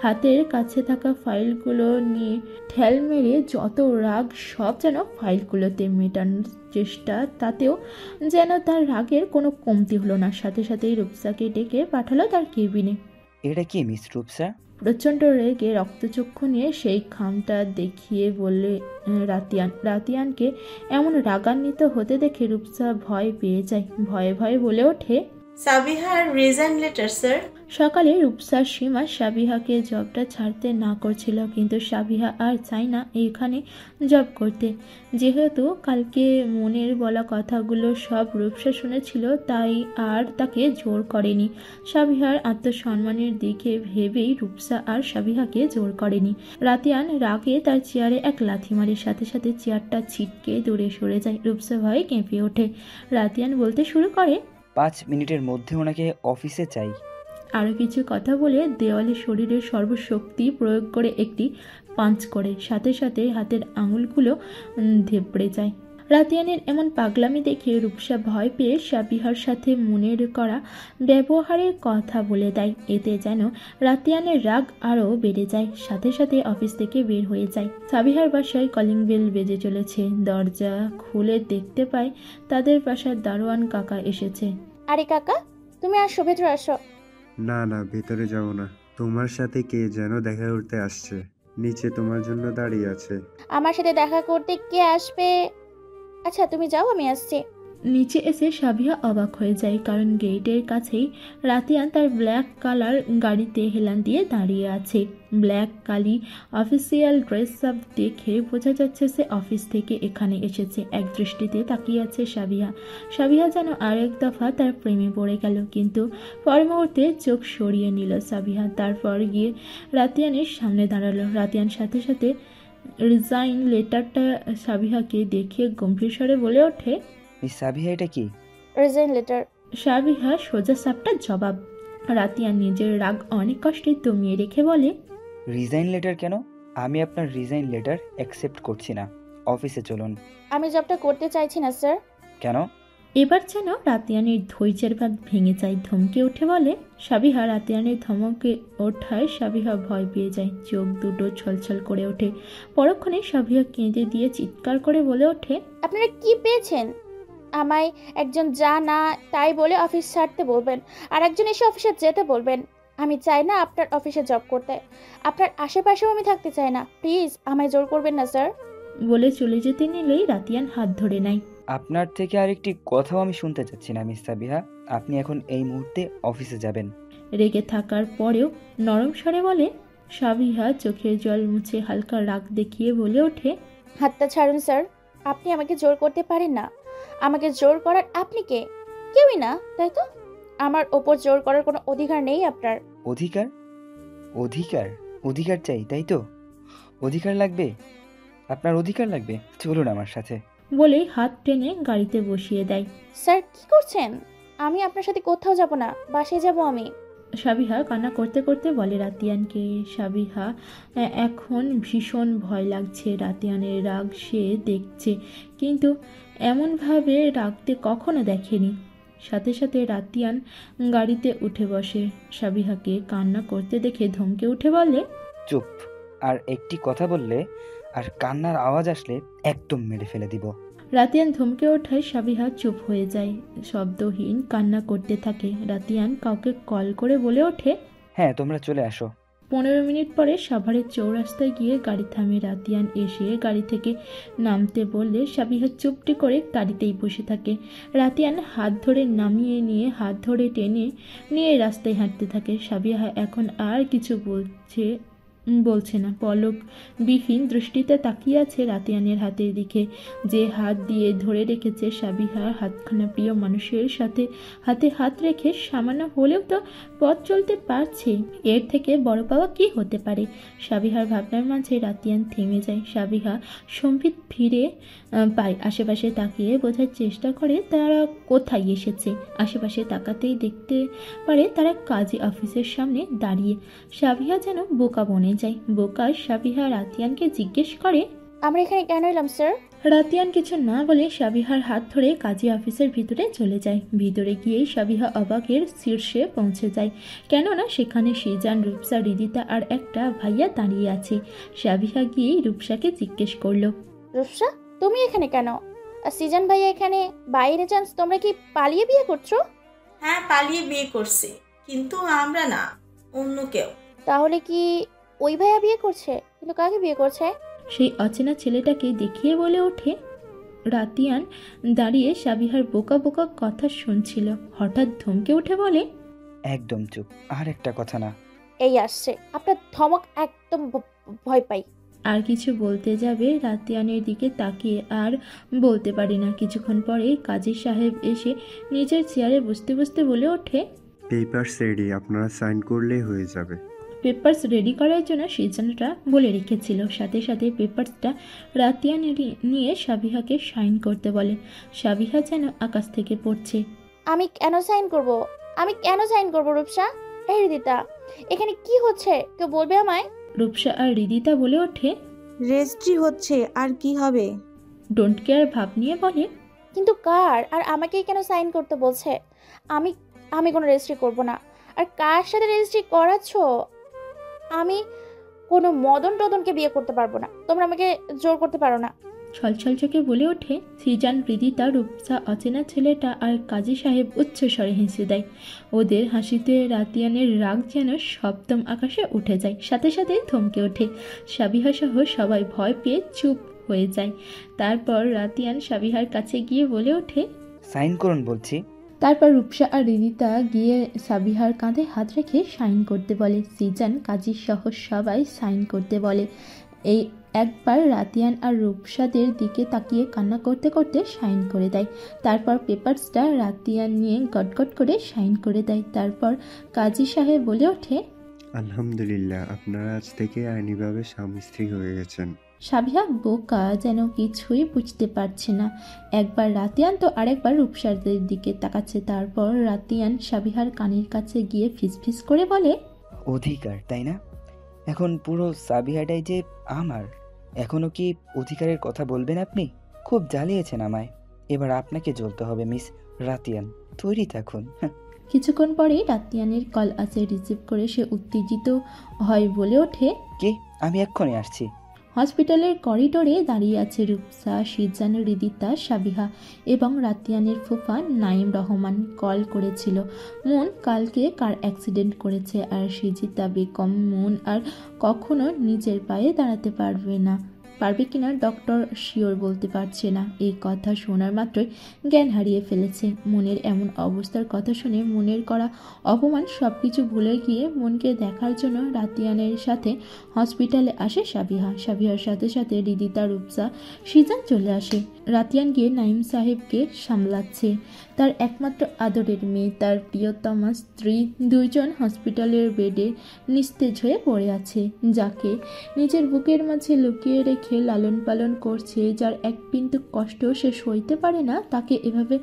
হাতের কাছে থাকা ফাইলগুলো নিয়ে ঠেল মেরে যত রাগ সব যেন ফাইলগুলোতে মেটানোর চেষ্টা, তাতেও যেন তার রাগের কোনো কমতি হলো না। সাথে সাথেই রূপসাকে ডেকে পাঠালো তার কেবিনে। এটা কি মিস রূপসা? প্রচণ্ড রেগে রক্তচক্ষু নিয়ে সেই খামটা দেখিয়ে বললে রাতিয়ানকে এমন রাগান্বিত হতে দেখে রূপসা ভয় পেয়ে যায়। ভয়ে ভয়ে বলে ওঠে, সাবিহার রিজাইন লেটার স্যার। সকালে রূপসার সীমা সাবিহাকে জবটা ছাড়তে না করছিল, কিন্তু সাবিহা আর চায় না এখানে জব করতে। যেহেতু কালকে মনের বলা কথাগুলো সব রূপসা শুনেছিল, তাই আর তাকে জোর করেনি। সাবিহার আত্মসম্মানের দিকে ভেবেই রূপসা আর সাবিহাকে জোর করেনি। রাতিয়ান রাগে তার চেয়ারে এক লাথি মারে, সাথে সাথে চেয়ারটা ছিটকে দূরে সরে যায়। রূপসা ভয়ে কেঁপে ওঠে। রাতিয়ান বলতে শুরু করে, 5 মিনিটের মধ্যে ওনাকে অফিসে চাই। আরও কিছু কথা বলে দেওয়ালে শরীরের সর্বশক্তি প্রয়োগ করে একটি পাঞ্চ করে, সাথে সাথে হাতের আঙুলগুলো ধেপড়ে যায়। রাতিয়ানের এমন পাগলামি দেখে রূপসা ভয় পেয়ে সাবিহার সাথে মনের করা ব্যবহারের কথা বলে দেয়। এতে যেন রাতিয়ানের রাগ আরও বেড়ে যায়। সাথে সাথে অফিস থেকে বের হয়ে যায়। সাবিহার বাসায় কলিং বেল বেজে চলেছে। দরজা খুলে দেখতে পায় তাদের বাসার দারোয়ান কাকা এসেছে। আরে কাকা, তুমি আসো, ভেতরে আসো। না না, ভেতরে যাও না। তোমার সাথে কে যেন দেখা করতে আসছে, নিচে তোমার জন্য দাঁড়িয়ে আছে। আমার সাথে দেখা করতে কে আসবে? আচ্ছা তুমি যাও, আমি আসছি। নিচে এসে সাবিহা অবাক হয়ে যায়, কারণ গেটের কাছেই রাতিয়ান তার ব্ল্যাক কালার গাড়িতে হেলান দিয়ে দাঁড়িয়ে আছে। ব্ল্যাক কালি অফিসিয়াল ড্রেস আপ দেখে বোঝা যাচ্ছে সে অফিস থেকে এখানে এসেছে। এক দৃষ্টিতে তাকিয়ে আছে সাবিহা। সাবিহা যেন আরেক দফা তার প্রেমে পড়ে গেল, কিন্তু পর মুহূর্তে চোখ সরিয়ে নিল সাবিহা। তারপর গিয়ে রাতিয়ানের সামনে দাঁড়ালো। রাতিয়ান সাথে সাথে রিজাইন লেটারটা সাবিহাকে দেখিয়ে গম্ভীর স্বরে বলে ওঠে, মিস সাবিহা, এটা কি? Resign letter. সাবিহা সোজা সাপটা জবাব। রাতিয়ান নিজের রাগ অনেক কষ্টে দমিয়ে রেখে বলে, রিজাইন লেটার কেন? আমি আপনার রিজাইন লেটার অ্যাকসেপ্ট করছি না। অফিসে চলুন। আমি জবটা করতে চাইছি না স্যার। কেন? এবার যেন রাতিয়ানের ধৈর্যের বাঁধ ভেঙে যায়। ধমকে উঠে বলে। সাবিহা রাতিয়ানের ধমকে ওঠায় সাবিহা ভয় পেয়ে যায়। চোখ দুটো ছলছল করে ওঠে। পরক্ষণে সাবিহা কেঁদে দিয়ে চিৎকার করে বলে ওঠে, আপনারা কি পেয়েছেন? আমায় একজন যা না তাই বলে অফিস ছাড়তে বলবেন, আর একজন এসে অফিসে যেতে বলবেন। আমি চাই না আপনার অফিসে জব করতে। আপনার আশেপাশেও আমি থাকতে চাই না। প্লিজ আমায় জোর করবেন না স্যার। বলে চলে যেতে নিলেই রাতিয়ান হাত ধরে নেয়। আপনার থেকে আরেকটি কথাও আমি শুনতে চাচ্ছি না মিস সাবিহা। আপনি এখন এই মুহূর্তে অফিসে যাবেন। রেগে থাকার পরেও নরম স্বরে বলে। সাবিহা চোখের জল মুছে হালকা রাগ দেখিয়ে বলে ওঠে, হাতটা ছাড়ুন স্যার। আপনি আমাকে জোর করতে পারেন না। আমাকে জোর করার আপনি কে? কেউই না, তাই তো? আমার ওপর জোর করার কোনো অধিকার নেই আপনার। অধিকার? অধিকার? অধিকার চাই, তাই তো? অধিকার লাগবে? আপনার অধিকার লাগবে? চলুন আমার সাথে। বলেই হাত টেনে গাড়িতে বসিয়ে দেয়। স্যার কি করছেন? আমি আপনার সাথে কোথাও যাব না, বাসায় যাব আমি। সাবিহা কান্না করতে করতে বলে রাতিয়ানকে। সাবিহা এখন ভীষণ ভয় লাগছে। রাতিয়ানের রাগ সে দেখছে, কিন্তু এমনভাবে রাগতে কখনো দেখেনি। সাথে সাথে রাতিয়ান গাড়িতে উঠে বসে। সাবিহাকে কান্না করতে দেখে ধমকে উঠে বলে, চুপ! আর একটি কথা বললে আর কান্নার আওয়াজ আসলে একদম মেরে ফেলে দিব। রাতিয়ান ধমকে ওঠায় সাবিহা চুপ হয়ে যায়। শব্দহীন কান্না করতে থাকে। রাতিয়ান কাউকে কল করে বলে ওঠে, হ্যাঁ, তোমরা চলে আসো। 15 মিনিট পরে সাভারের চৌরাস্তায় গিয়ে গাড়ি থামে। রাতিয়ান এসে গাড়ি থেকে নামতে বললে সাবিহা চুপটি করে গাড়িতেই বসে থাকে। রাতিয়ান হাত ধরে নামিয়ে নিয়ে হাত ধরে টেনে নিয়ে রাস্তায় হাঁটতে থাকে। সাবিহা এখন আর কিছু বলছে না। পলক বিহীন দৃষ্টিতে তাকিয়ে আছে রাতিয়ানের হাতের দিকে, যে হাত দিয়ে ধরে রেখেছে সাবিহার হাতখানা। প্রিয় মানুষের সাথে হাতে হাত রেখে সামান্য হলেও তো পথ চলতে পারছে, এর থেকে বড় পাওয়া কি হতে পারে? সাবিহার ভাবনার মাঝে রাতিয়ান থেমে যায়। সাবিহা সম্বিত ফিরে পায়। আশেপাশে তাকিয়ে বোঝার চেষ্টা করে তারা কোথায় এসেছে। আশেপাশে তাকাতেই দেখতে পারে তারা কাজী অফিসের সামনে দাঁড়িয়ে। সাবিহা যেন বোকা বনে যায়। বোকা সাবিহা রাতিয়ানকে জিজ্ঞেস করে, আমরা এখানে কেন এলাম স্যার? রাতিয়ান কিছু না বলে সাবিহার হাত ধরে কাজী অফিসের ভিতরে চলে যায়। ভিতরে গিয়েই সাবিহা অবাকের শীর্ষে পৌঁছে যায়, কেননা সেখানে সিজান, রূপসা, হৃদিতা আর একটা ভাইয়া দাঁড়িয়ে আছে। সাবিহা গিয়েই রূপসাকে জিজ্ঞেস করলো, রূপসা তুমি এখানে কেন? আর সিজন ভাইয়া এখানে, বাইরে চান্স তোমরা কি পালিয়ে বিয়ে করছো? হ্যাঁ, পালিয়ে বিয়ে করছে, কিন্তু আমরা না, অন্য কেউ। তাহলে কি ওই ভাইয়া বিয়ে করছে? কিন্তু কাকে বিয়ে করছে? সেই অচেনা ছেলেটাকে দেখিয়ে বলে ওঠে। রাতিয়ান দাঁড়িয়ে সাবিহার বোকা বোকা কথা শুনছিল, হঠাৎ ধমকে উঠে বলে, একদম চুপ, আর একটা কথা না। এই আসছে, আপনার ধমক একদম ভয় পাই। আর কিছু বলতে যাবে, রাতিয়ানের দিকে তাকিয়ে আর বলতে পারি না। কিছুক্ষণ পরে কাজী সাহেব এসে নিজের চেয়ারে বসতে বসতে বলে ওঠে, পেপারস রেডি, আপনারা সাইন করলেই হয়ে যাবে। পেপারস রেডি করার জন্য সিজনটা বলে রেখেছিল। সাথে সাথে পেপারসটা রাতিয়ান নিয়ে সাবিহাকে সাইন করতে বলে। সাবিহা যেন আকাশ থেকে পড়ছে। আমি কেন সাইন করব? আমি কেন সাইন করব রূপসা? এই হৃদিতা, এখানে কি হচ্ছে কেউ বলবে আমায়? রূপসা আর হৃদিতা বলে ওঠে, রেজিস্ট্রি হচ্ছে, আর কি হবে? ডোন্ট কেয়ার ভাব নিয়ে বলে, কিন্তু কার আর আমাকেই কেন সাইন করতে বলছে? আমি আমি কোনো রেজিস্ট্রি করব না। আর কার সাথে রেজিস্ট্রি করাচ্ছ? আমি কোনো মদন টদনকে বিয়ে করতে পারবো না, তোমরা আমাকে জোর করতে পারো না। ছলছল চোখে বলে ওঠে সিজান, হৃদিতা, রূপসা, অচেনা ছেলেটা আর কাজী সাহেব উচ্চ স্বরে হেসে দেয়। ওদের হাসিতে রাতিয়ানের রাগ যেন সপ্তম আকাশে উঠে যায়। সাথে সাথেই থমকে ওঠে। সাবিহা সহ সবাই ভয় পেয়ে চুপ হয়ে যায়। তারপর রাতিয়ান সাবিহার কাছে গিয়ে বলে ওঠে, সাইন করুন বলছি। তারপর রূপসা আর হৃদিতা গিয়ে সাবিহার কাঁধে হাত রেখে সাইন করতে বলে। সিজান, কাজী সহ সবাই সাইন করতে বলে। এই একবার রাতিয়ান আর রূপসাদের দিকে তাকিয়ে কান্না করতে করতে সাইন করে দেয়। তারপর পেপারসটা রাতিয়ান নিয়ে গটগট করে সাইন করে দেয়। তারপর কাজী সাহেব বলে ওঠে, আলহামদুলিল্লাহ, আপনারা আজ থেকে আইনিভাবে স্বামী স্ত্রী হয়ে গেছেন। সাবিহা বোকা, যেন কিছুই বুঝতে পারছে না। একবার রাতিয়ান তো আরেকবার রূপসাদের দিকে তাকাচ্ছে। তারপর রাতিয়ান সাবিহার কানের কাছে গিয়ে ফিসফিস করে বলে, অধিকার, তাই না? এখন পুরো সাবিহাটাই যে আমার। এখনো কি অধিকারের কথা বলবেন আপনি? খুব জ্বালিয়েছেন আমায়। এবার আপনাকে জ্বলতে হবে মিস রাতিয়ান, তৈরি থাকুন। কিছুক্ষণ পরেই রাতিয়ানের কল আসে। রিসিভ করে সে উত্তেজিত হয়, বলে ওঠে, কে? আমি এক্ষুনি আসছি। হসপিটালের করিডোরে দাঁড়িয়ে আছে রূপসা, সিজান, হৃদিতা, সাবিহা এবং রাতিয়ানের ফুফা নাইম রহমান। কল করেছিল, মন কালকে কার অ্যাক্সিডেন্ট করেছে আর সিজিতা বেগম মন আর কখনো নিজের পায়ে দাঁড়াতে পারবে কিনা ডক্টর শিওর বলতে পারছে না। এই কথা শোনার মাত্রই জ্ঞান হারিয়ে ফেলেছে। মনের এমন অবস্থার কথা শুনে মনের করা অপমান সব কিছু ভুলে গিয়ে মনকে দেখার জন্য রাতিয়ানের সাথে হসপিটালে আসে সাবিহা। সাবিহার সাথে সাথে হৃদিতা, রূপসা, সিজান চলে আসে। রাতিয়ান গিয়ে নাইম সাহেবকে সামলাচ্ছে। তার একমাত্র আদরের মেয়ে, তার প্রিয়তমা স্ত্রী, দুইজন হসপিটালের বেডে নিস্তেজ হয়ে পড়ে আছে। যাকে নিজের বুকের মাঝে লুকিয়ে রেখে লালন পালন করছে, যার এক বিন্দু কষ্ট সে সইতে পারে না, তাকে এভাবে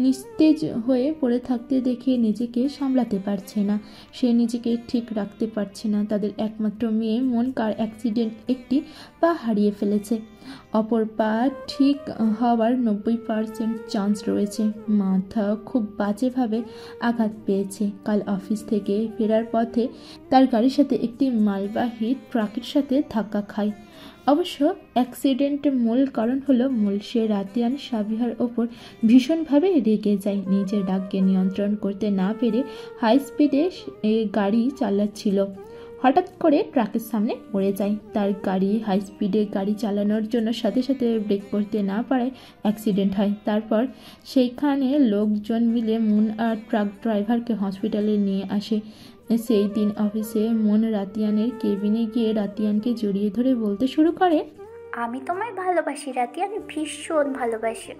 নিস্তেজ হয়ে পড়ে থাকতে দেখে নিজেকে সামলাতে পারছে না। সে নিজেকে ঠিক রাখতে পারছে না। তাদের একমাত্র মেয়ে মন কার অ্যাক্সিডেন্ট একটি পা হারিয়ে ফেলেছে। অপর পা ঠিক হওয়ার 90% চান্স রয়েছে। মাথা খুব বাজেভাবে আঘাত পেয়েছে। কাল অফিস থেকে ফেরার পথে তার গাড়ির সাথে একটি মালবাহী ট্রাকের সাথে ধাক্কা খায়। অবশ্য অ্যাক্সিডেন্টের মূল কারণ হলো সে রাতিয়ান সাবিহার ওপর ভীষণভাবে রেগে যায়। নিজের রাগকে নিয়ন্ত্রণ করতে না পেরে হাই স্পিডে গাড়ি চালাচ্ছিল। হঠাৎ করে ট্রাকের সামনে পড়ে যায়। তার গাড়ি হাই স্পিডে গাড়ি চালানোর জন্য সাথে সাথে ব্রেক করতে না পারায় অ্যাক্সিডেন্ট হয়। তারপর সেইখানে লোকজন মিলে মন আর ট্রাক ড্রাইভারকে হসপিটালে নিয়ে আসে। সেই দিন অফিসে মন রাতিয়ানের কেবিনে গিয়ে রাতিয়ানকে জড়িয়ে ধরে বলতে শুরু করে, আমি তোমায় ভালোবাসি রাতিয়ান, ভীষণ ভালোবাসি।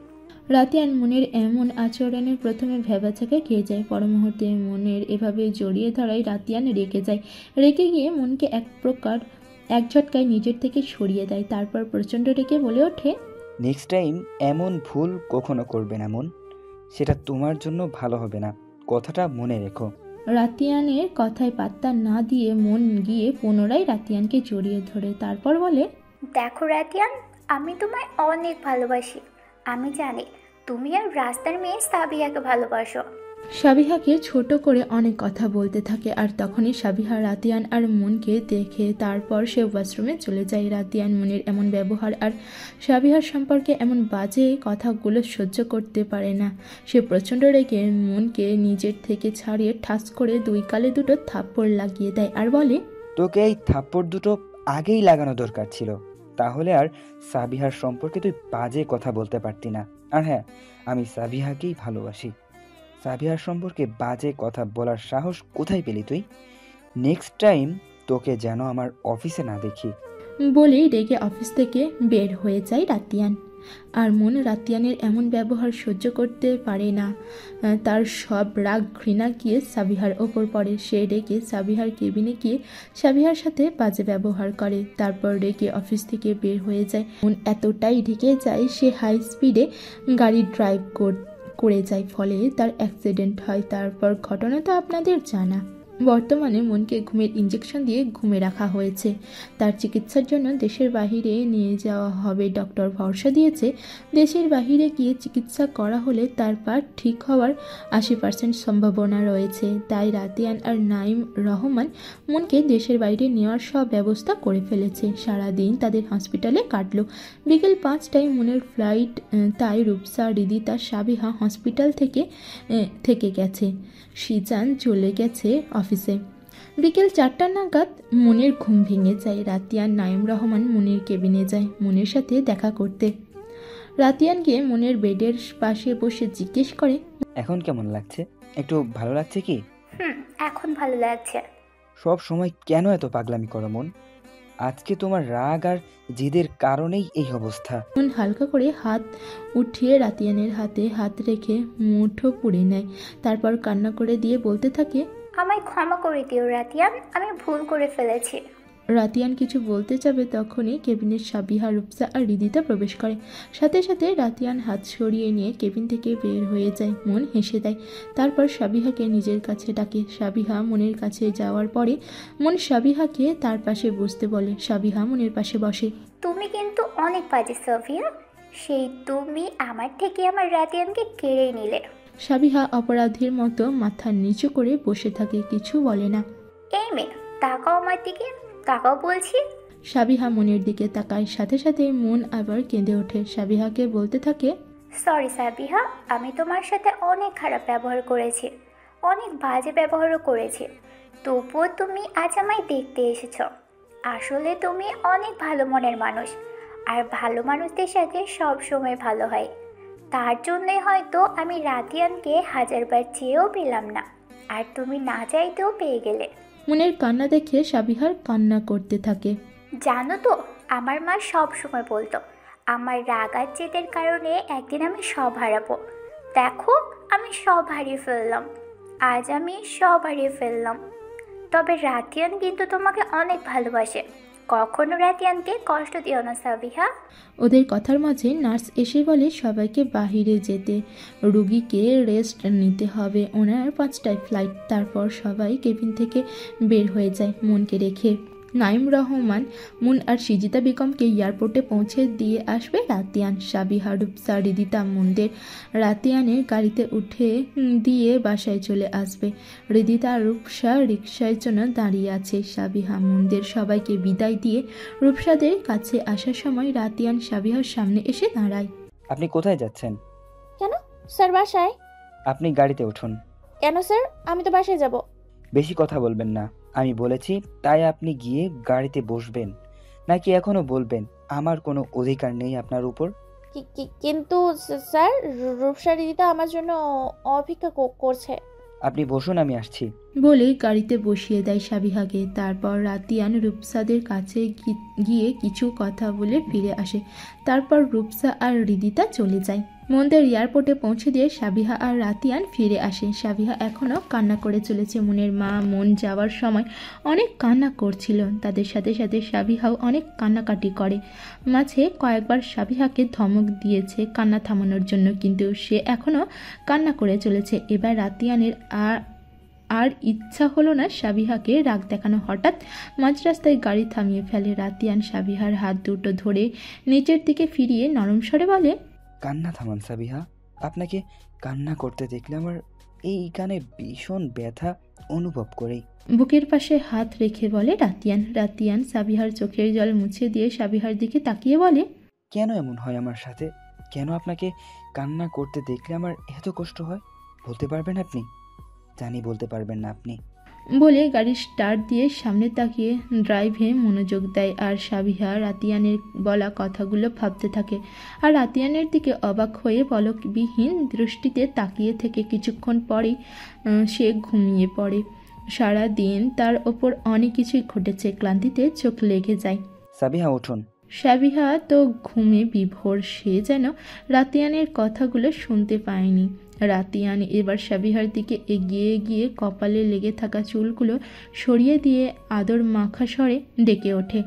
রাতিয়ান মনের এমন আচরণের প্রথমে ভেবাচাকা খেয়ে যায়। পর মুহূর্তে মনের এভাবে জড়িয়ে ধরায় রাতিয়ান রেগে যায়। রেগে গিয়ে মনকে এক ঝটকায় নিজের থেকে সরিয়ে দেয়। তারপর প্রচণ্ড রেগে বলে ওঠে, নেক্সট টাইম এমন ভুল কখনো করবে না মন, সেটা তোমার জন্য ভালো হবে না, কথাটা মনে রেখো। রাতিয়ানের কথায় পাত্তা না দিয়ে মন গিয়ে পুনরায় রাতিয়ানকে জড়িয়ে ধরে। তারপর বলে, দেখো রাতিয়ান, আমি তোমায় অনেক ভালোবাসি। আমি জানি তুমি আর রাস্তার মেয়ে সাবিয়াকে ভালোবাসো। সাবিহাকে ছোট করে অনেক কথা বলতে থাকে আর তখনই সাবিহা রাতিয়ান আর মনকে দেখে তারপর সে ওয়াশরুমে চলে যায়। রাতিয়ান মনের এমন ব্যবহার আর সাবিহার সম্পর্কে এমন বাজে কথাগুলো সহ্য করতে পারে না। সে প্রচণ্ড রেগে মনকে নিজের থেকে ছাড়িয়ে ঠাস করে দুই গালে দুটো থাপ্পড় লাগিয়ে দেয় আর বলে, তোকে এই থাপ্পড় দুটো আগেই লাগানো দরকার ছিল, তাহলে আর সাবিহার সম্পর্কে তুই বাজে কথা বলতে পারতি না। আর হ্যাঁ, আমি সাবিহাকেই ভালোবাসি। সাবিহার সম্পর্কে বাজে কথা বলার সাহস কোথায় পেলি তুই? নেক্সট টাইম তোকে যেন আমার অফিসে না দেখি। বলেই রেগে অফিস থেকে বের হয়ে যায় রাতিয়ান। আর মন রাতিয়ানের এমন ব্যবহার সহ্য করতে পারে না। তার সব রাগ ঘৃণা গিয়ে সাবিহার ওপর পড়ে। সে রেগে সাবিহার কেবিনে গিয়ে সাবিহার সাথে বাজে ব্যবহার করে, তারপর রেগে অফিস থেকে বের হয়ে যায়। মন এতটাই ঢেকে যায় সে হাই স্পিডে গাড়ি ড্রাইভ করে যায়, ফলে তার অ্যাক্সিডেন্ট হয়। তারপর ঘটনা তো আপনাদের জানা। বর্তমানে মনকে ঘুমের ইঞ্জেকশন দিয়ে ঘুমে রাখা হয়েছে। তার চিকিৎসার জন্য দেশের বাহিরে নিয়ে যাওয়া হবে। ডক্টর ভরসা দিয়েছে দেশের বাহিরে গিয়ে চিকিৎসা করা হলে তার পা ঠিক হওয়ার 80% সম্ভাবনা রয়েছে। তাই রাতিয়ান আর নাইম রহমান মনকে দেশের বাইরে নেওয়ার সব ব্যবস্থা করে ফেলেছে। সারাদিন তাদের হসপিটালে কাটলো। বিকেল 5টায় মনের ফ্লাইট, তাই রূপসা, রিদিতা, সাবিহা হসপিটাল থেকে গেছে। সিজান চলে গেছে অফিসে। বিকেল 4টা নাগাদ মনের ঘুম ভেঙে যায়। রাতিয়ান নাইম রহমান মনের কেবিনে যায় মনের সাথে দেখা করতে। রাতিয়ান গিয়ে মনের বেডের পাশে বসে জিজ্ঞেস করে, এখন কেমন লাগছে? একটু ভালো লাগছে কি? এখন ভালো লাগছে। সব সময় কেন এত পাগলামি করো মন? আজকে তোমার রাগ আর জিদের কারণেই এই অবস্থা। মন হালকা করে হাত উঠিয়ে রাতিয়ানের হাতে হাত রেখে মুঠো পুড়ে নেয়, তারপর কান্না করে দিয়ে বলতে থাকে, আমায় ক্ষমা করে দিও রাতিয়ান, আমি ভুল করে ফেলেছি। রাতিয়ান কিছু বলতে যাবে তখনই কেবিনের সাবিহা, রূপসা আর রিদিতা প্রবেশ করে। সাথে সাথে রাতিয়ান হাত সরিয়ে নিয়ে কেবিন থেকে বের হয়ে যায়। মন হেসে দেয়, তারপর সাবিহাকে নিজের কাছে ডাকে। সাবিহা মনের কাছে যাওয়ার পরে মন সাবিহাকে তার পাশে বসতে বলে। সাবিহা মনের পাশে বসে। তুমি কিন্তু অনেক বাজে সাবিয়া, সেই তুমি আমার থেকে আমার রাতিয়ানকে কেড়ে নিলে। সাবিহা অপরাধীর মতো মাথা নিচু করে বসে থাকে, কিছু বলে না। এই মেয়ে, তাকাও আমার দিকে, তাকাও বলছি। সাবিহা মনের দিকে তাকায়, সাথে সাথে মন আবার কেঁদে ওঠে। সাবিহাকে বলতে থাকে, সরি সাবিহা, আমি তোমার সাথে অনেক খারাপ ব্যবহার করেছি, অনেক বাজে ব্যবহারও করেছি, তবুও তুমি আজ আমায় দেখতে এসেছো। আসলে তুমি অনেক ভালো মনের মানুষ, আর ভালো মানুষদের সাথে সব সময় ভালো হয়। তার জন্যই হয়তো আমি রাতিয়ানকে 1000বার চেয়েও পেলাম না, আর তুমি না চাইতেও পেয়ে গেলে। মনের কান্না দেখে সাবিহার কান্না করতে থাকে। জানো তো, আমার মা সব সময় বলতো আমার রাগ আর জেদের কারণে একদিন আমি সব হারাবো। দেখো, আমি সব হারিয়ে ফেললাম, আজ আমি সব হারিয়ে ফেললাম। তবে রাতিয়ান কিন্তু তোমাকে অনেক ভালোবাসে, কখনো রাতিয়ানকে কষ্ট দিও না সাবিহা। ওদের কথার মাঝে নার্স এসে বলে সবাইকে বাহিরে যেতে, রুগীকে রেস্ট নিতে হবে, ওনার 5টায় ফ্লাইট। তারপর সবাই কেবিন থেকে বের হয়ে যায় মনকে রেখে। নাইম রহমান, মুন আর সিজিতা বেগমকে এয়ারপোর্টে পৌঁছে দিয়ে আসবে রাতিয়ান। সাবিহা, রূপসা, রিদিতা মুনদের রাতিয়ানের গাড়িতে উঠে দিয়ে বাসায় চলে আসবে। রিদিতা আর রূপসা রিকশার জন্য দাঁড়িয়ে আছে। সাবিহা মুনদের সবাইকে বিদায় দিয়ে রূপসাদের কাছে আসার সময় রাতিয়ান সাবিহার সামনে এসে দাঁড়ায়। আপনি কোথায় যাচ্ছেন? কেন স্যার? বাসায়। আপনি গাড়িতে উঠুন। কেন স্যার? আমি তো বাসায় যাব। বেশি কথা বলবেন না, আমি বলেছি তাই। আপনি গিয়ে গাড়িতে বসবেন, নাকি এখনো বলবেন আমার কোনো অধিকার নেই আপনার উপর? কিন্তু স্যার, রূপসা দিদিটা আমার জন্য অপেক্ষা করছে। আপনি বসুন, আমি আসছি বলে গাড়িতে বসিয়ে দেয় সাবিহাকে। তারপর রাতিয়ান রূপসাদের কাছে গিয়ে কিছু কথা বলে ফিরে আসে। তারপর রূপসা আর রিদিতা চলে যায়। মনদের এয়ারপোর্টে পৌঁছে দিয়ে সাবিহা আর রাতিয়ান ফিরে আসে। সাবিহা এখনও কান্না করে চলেছে। মনের মা মন যাওয়ার সময় অনেক কান্না করছিল, তাদের সাথে সাথে সাবিহাও অনেক কান্নাকাটি করে। মাঝে কয়েকবার সাবিহাকে ধমক দিয়েছে কান্না থামানোর জন্য, কিন্তু সে এখনও কান্না করে চলেছে। এবার রাতিয়ানের আর ইচ্ছা হলো না সাবিহাকে রাগ দেখানো। হঠাৎ মাঝ রাস্তায় গাড়ি থামিয়ে ফেলে। রাতিয়ান সাবিহার হাত দুটো ধরে নিচের দিকে ফিরিয়ে নরম স্বরে বলে, কান্না থামান সাবিহা, আপনাকে কান্না করতে দেখলে আমার এই কানে ভীষণ ব্যথা অনুভব করি। বুকের পাশে হাত রেখে বলে রাতিয়ান। রাতিয়ান সাবিহার চোখের জল মুছে দিয়ে সাবিহার দিকে তাকিয়ে বলে, কেন এমন হয় আমার সাথে? কেন আপনাকে কান্না করতে দেখলে আমার এত কষ্ট হয়? বলতে পারবেন আপনি? জানি বলতে পারবেন না আপনি। বলে গাড়ি স্টার্ট দিয়ে সামনে তাকিয়ে ড্রাইভে মনোযোগ দেয়। আর সাবিহা রাতিয়ানের বলা কথাগুলো ভাবতে থাকে। আর রাতিয়ানের দিকে অবাক হয়ে পলকবিহীন দৃষ্টিতে তাকিয়ে থেকে কিছুক্ষণ পরেই সে ঘুমিয়ে পড়ে। সারা দিন তার ওপর অনেক কিছুই ঘটেছে, ক্লান্তিতে চোখ লেগে যায়। সাবিহা উঠুন। সাবিহা তো ঘুমে বিভোর, সে যেন রাতিয়ানের কথাগুলো শুনতে পায়নি। রাতিয়ান এবার সাবিহার দিকে এগিয়ে গিয়ে কপালে লেগে থাকা চুলগুলো সরিয়ে দিয়ে আদর মাখা স্বরে ডেকে ওঠে।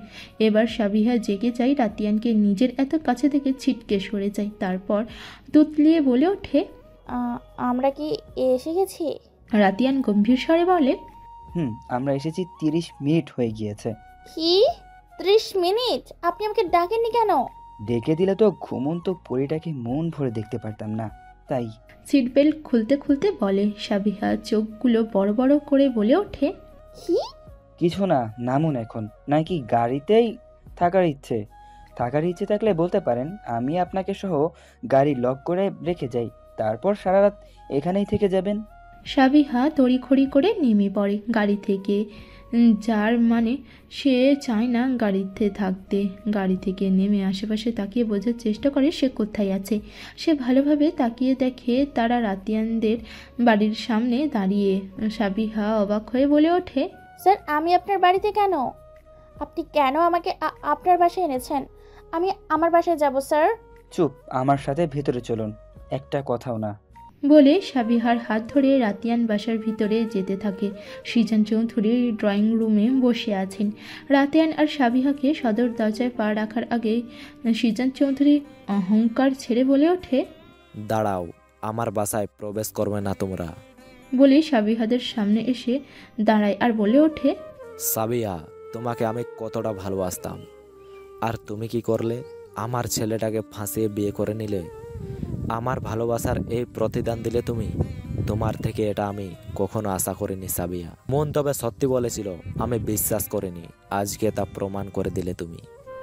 এবার সাবিহা জেগে যায়। রাতিয়ানকে নিজের এত কাছে থেকে ছিটকে সরে যায়। তারপর তুতলিয়ে বলে ওঠে, আমরা কি এসে গেছি? রাতিয়ান গম্ভীর স্বরে বলে, আমরা এসেছি, 30 মিনিট হয়ে গিয়েছে। কি 30 মিনিট? আপনি আমাকে ডাকেননি কেন? ডেকে দিলে তো ঘুমন্ত পরিটাকে মন ভরে দেখতে পারতাম না, তাই। সিট বেল্ট খুলতে খুলতে বলে সাবিহা। চোখগুলো বড় বড় করে বলে ওঠে, কি? কিছু না, নামুন এখন। নাকি গাড়িতেই থাকার ইচ্ছে? থাকার ইচ্ছে থাকলে বলতে পারেন, আমি আপনাকে সহ গাড়ি লক করে রেখে যাই, তারপর সারা রাত এখানেই থেকে যাবেন। সাবিহা তড়িঘড়ি করে নেমে পড়ে গাড়ি থেকে। যার মানে সে চায় না গাড়িতে থাকতে। গাড়ি থেকে নেমে আশেপাশে তাকিয়ে বোঝার চেষ্টা করে সে কোথায় আছে। সে ভালোভাবে তাকিয়ে দেখে তারা রাতিয়ানদের বাড়ির সামনে দাঁড়িয়ে। সাবিহা অবাক হয়ে বলে ওঠে, স্যার আমি আপনার বাড়িতে কেন? আপনি কেন আমাকে আপনার বাসায় এনেছেন? আমি আমার বাসায় যাব স্যার। চুপ, আমার সাথে ভেতরে চলুন, একটা কথাও না। বলে সাবিহার হাত ধরে রাতিয়ান বাসার ভিতরে যেতে থাকে। সৃজন চৌধুরী ড্রয়িং রুমে বসে আছেন। রাতিয়ান আর সাবিহাকে সদর দরজায় পা রাখার আগে সৃজন চৌধুরী অহংকার ছেড়ে বলে ওঠে, দাঁড়াও, আমার বাসায় প্রবেশ করবে না তোমরা। বলে সাবিহাদের সামনে এসে দাঁড়ায় আর বলে ওঠে, সাবিয়া, তোমাকে আমি কতটা ভালোবাসতাম, আর তুমি কি করলে? আমার ছেলেটাকে ফাঁসিয়ে বিয়ে করে নিলে। আমার ভালোবাসার এই প্রতিদান দিলে তুমি। তোমার থেকে এটা আমি কখনো আশা করিনি সাবিয়া। মন তবে সত্যি বলেছিল, আমি বিশ্বাস করিনি। আজকে তা প্রমাণ করে দিলে তুমি।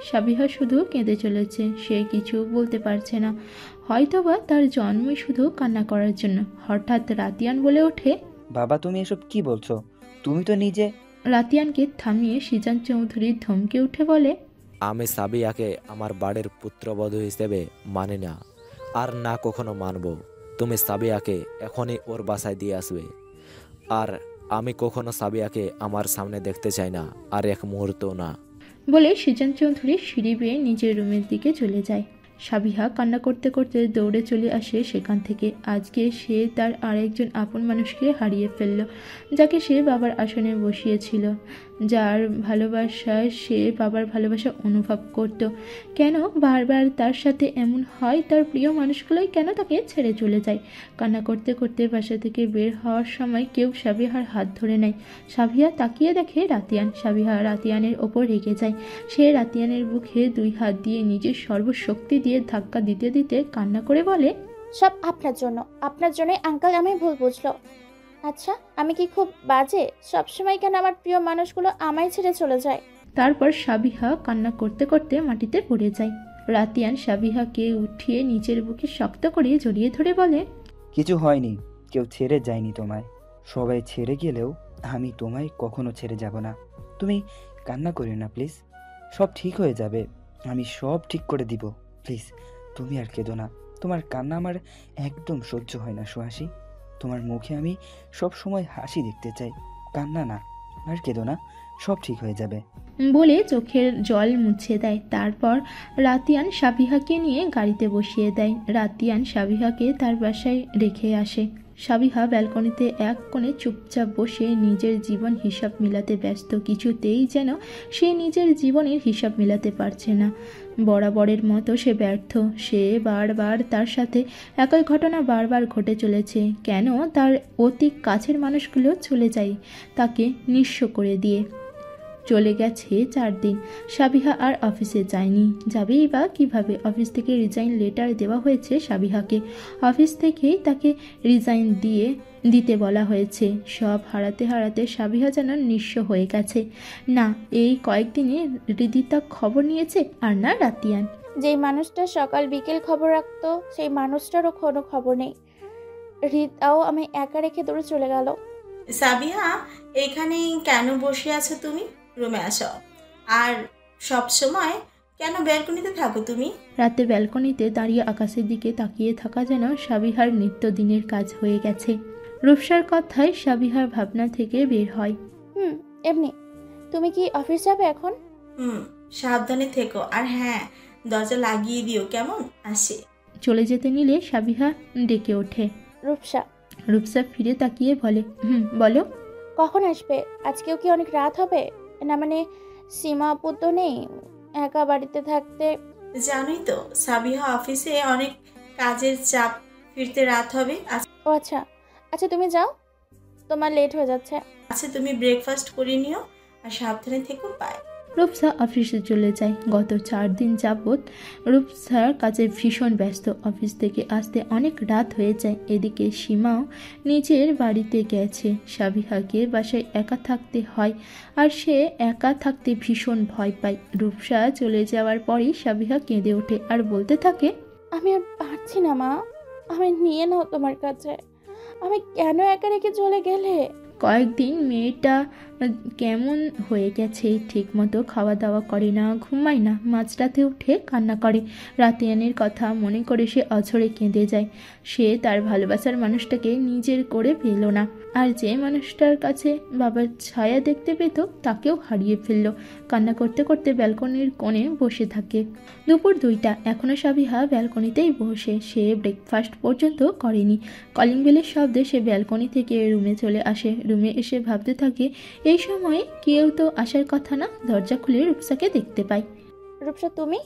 সাবিহা শুধু কেঁদে চলেছে, সে কিছু বলতে পারছে না। হয়তোবা তার জন্মই শুধু কান্না করার জন্য। হঠাৎ রাতিয়ান বলে ওঠে, বাবা তুমি এসব কি বলছো? তুমি তো নিজে। রাতিয়ানকে থামিয়ে সৃজন চৌধুরী ধমকে উঠে বলে, আমি সাবিয়াকে আমার বাড়ির পুত্রবধূ হিসেবে মানি না, আর না কখনো মানব। তুমি সাবিয়াকে এখনই ওর বাসায় দিয়ে আসবে। আর আমি কখনো সাবিয়াকে আমার সামনে দেখতে চাই না, আর এক মুহূর্ত না। বলে সৃজন চৌধুরী সিঁড়ি বেয়ে নিজের রুমের দিকে চলে যায়। সাবিহা কান্না করতে করতে দৌড়ে চলে আসে সেখান থেকে। আজকে সে তার আরেকজন আপন মানুষকে হারিয়ে ফেলল, যাকে সে বাবার আসনে বসিয়েছিল, যার ভালোবাসায় সে বাবার ভালোবাসা অনুভব করত। কেন বারবার তার সাথে এমন হয়? তার প্রিয় মানুষগুলোই কেন তাকে ছেড়ে চলে যায়? কান্না করতে করতে বাসা থেকে বের হওয়ার সময় কেউ সাবিহার হাত ধরে নেয়। সাবিহা তাকিয়ে দেখে রাতিয়ান। সাবিহা রাতিয়ানের ওপর রেগে যায়। সে রাতিয়ানের বুকে 2 হাত দিয়ে নিজের সর্বশক্তি দিয়ে ধাক্কা দিতে দিতে কান্না করে বলে, সব আপনার জন্যই আঙ্কেল আমি ভুল বুঝলো। আচ্ছা আমি কি খুব বাজে? সবসময় কেন আমার প্রিয় মানুষগুলো আমায় ছেড়ে চলে যায়? তারপর সাবিহা কান্না করতে করতে মাটিতে পড়ে যায়। রাতিয়ান সাবিহাকে উঠিয়ে নিচের বুকে শক্ত করে জড়িয়ে ধরে বলে, কিছু হয়নি, কেউ ছেড়ে যায়নি তোমায়। সবাই ছেড়ে গেলেও আমি তোমায় কখনো ছেড়ে যাব না। তুমি কান্না করিও না প্লিজ, সব ঠিক হয়ে যাবে। আমি সব ঠিক করে দিব, প্লিজ তুমি আর কেঁদো না। তোমার কান্না আমার একদম সহ্য হয় না সুহাসী। তোমার মুখে আমি সব সময় হাসি দেখতে চাই, কান্না না। আর কেঁদো না, সব ঠিক হয়ে যাবে। বলে চোখের জল মুছে দেয়। তারপর রাতিয়ান সাবিহাকে নিয়ে গাড়িতে বসিয়ে দেয়। রাতিয়ান সাবিহাকে তার বাসায় রেখে আসে। সাবিহা ব্যালকনিতে এক কোণে চুপচাপ বসে নিজের জীবন হিসাব মিলাতে ব্যস্ত। কিছুতেই যেন সে নিজের জীবনের হিসাব মিলাতে পারছে না। বরাবরের মতো সে ব্যর্থ। সে বারবার তার সাথে একই ঘটনা বারবার ঘটে চলেছে। কেন তার অতি কাছের মানুষগুলো চলে যায় তাকে নিঃস্ব করে দিয়ে। চলে গেছে 4 দিন। সাবিহা আর অফিসে যায়নি। যাবেই বা কিভাবে? অফিস থেকে রিজাইন লেটার দেওয়া হয়েছে সাবিহাকে। অফিস থেকেই তাকে রিজাইন দিতে বলা হয়েছে। সব হারাতে হারাতে সাবিহা যেন নিঃস্ব হয়ে গেছে। না এই কয়েকদিনে হৃদিতা খবর নিয়েছে, আর না রাতিয়ান। যেই মানুষটা সকাল বিকেল খবর রাখতো সেই মানুষটারও কোনো খবর নেই। হৃদাও আমি একা রেখে দূরে চলে গেল। সাবিহা, এখানে কেন বসে আছো তুমি? রুমে আসো। আর সব সময় কেন ব্যালকনিতে থাকো তুমি? রাতে ব্যালকনিতে দাঁড়িয়ে আকাশের দিকে তাকিয়ে থাকা যেন সাবিহার নিত্যদিনের কাজ হয়ে গেছে। রূপসার কথায় সাবিহার ভাবনা থেকে বের হয়। এমনি। তুমি কি অফিস যাবে এখন? সাবধানে থেকো, আর হ্যাঁ, দরজা লাগিয়ে দিও কেমন? আসে। চলে যেতে নিলে সাবিহা ডেকে ওঠে। রূপসা। রূপসা ফিরে তাকিয়ে বলে, বলো। কখন আসবে? আজকেও কি অনেক রাত হবে? না মানে সীমা আপু তো নেই, একা বাড়িতে থাকতে। জানোই তো সাবিহা অফিসে অনেক কাজের চাপ, ফিরতে রাত হবে। ও আচ্ছা আচ্ছা, তুমি যাও, তোমার লেট হয়ে যাচ্ছে। আচ্ছা, তুমি ব্রেকফাস্ট করে নিও আর সাবধানে থেকো। বাই। রূপসা অফিসে চলে যায়। গত 4 দিন যাবৎ রূপসার কাজে ভীষণ ব্যস্ত। অফিস থেকে আসতে অনেক রাত হয়ে যায়। এদিকে সীমাও নিজের বাড়িতে গেছে। সাবিহাকে বাসায় একা থাকতে হয়, আর সে একা থাকতে ভীষণ ভয় পায়। রূপসা চলে যাওয়ার পরই সাবিহা কেঁদে ওঠে আর বলতে থাকে, আমি আর পারছি না মা, আমি নিয়ে নাও তোমার কাছে। আমি কেন একা রেখে চলে গেলে? কয়েকদিন মেয়েটা কেমন হয়ে গেছে, ঠিকমতো খাওয়া দাওয়া করে না, ঘুমায় না, মাঝরাতে উঠে কান্না করে। রাতিয়ানের কথা মনে করে সে অঝরে কেঁদে যায়। সে তার ভালোবাসার মানুষটাকে নিজের করে পেল না, আর যে মানুষটার কাছে বাবার ছায়া দেখতে পেত তাকেও হারিয়ে ফেলল। কান্না করতে করতে ব্যালকনির কোণে বসে থাকে। দুপুর 2টা, এখনও সাবিহা ব্যালকনিতেই বসে। সে ব্রেকফাস্ট পর্যন্ত করেনি। কলিং বেলের শব্দে সে ব্যালকনি থেকে রুমে চলে আসে। রুমে এসে ভাবতে থাকে, এই সময়ে কেউ তো আসার কথা না। দরজা খুলে রূপসাকে দেখতে পাই। রূপসা তুমি?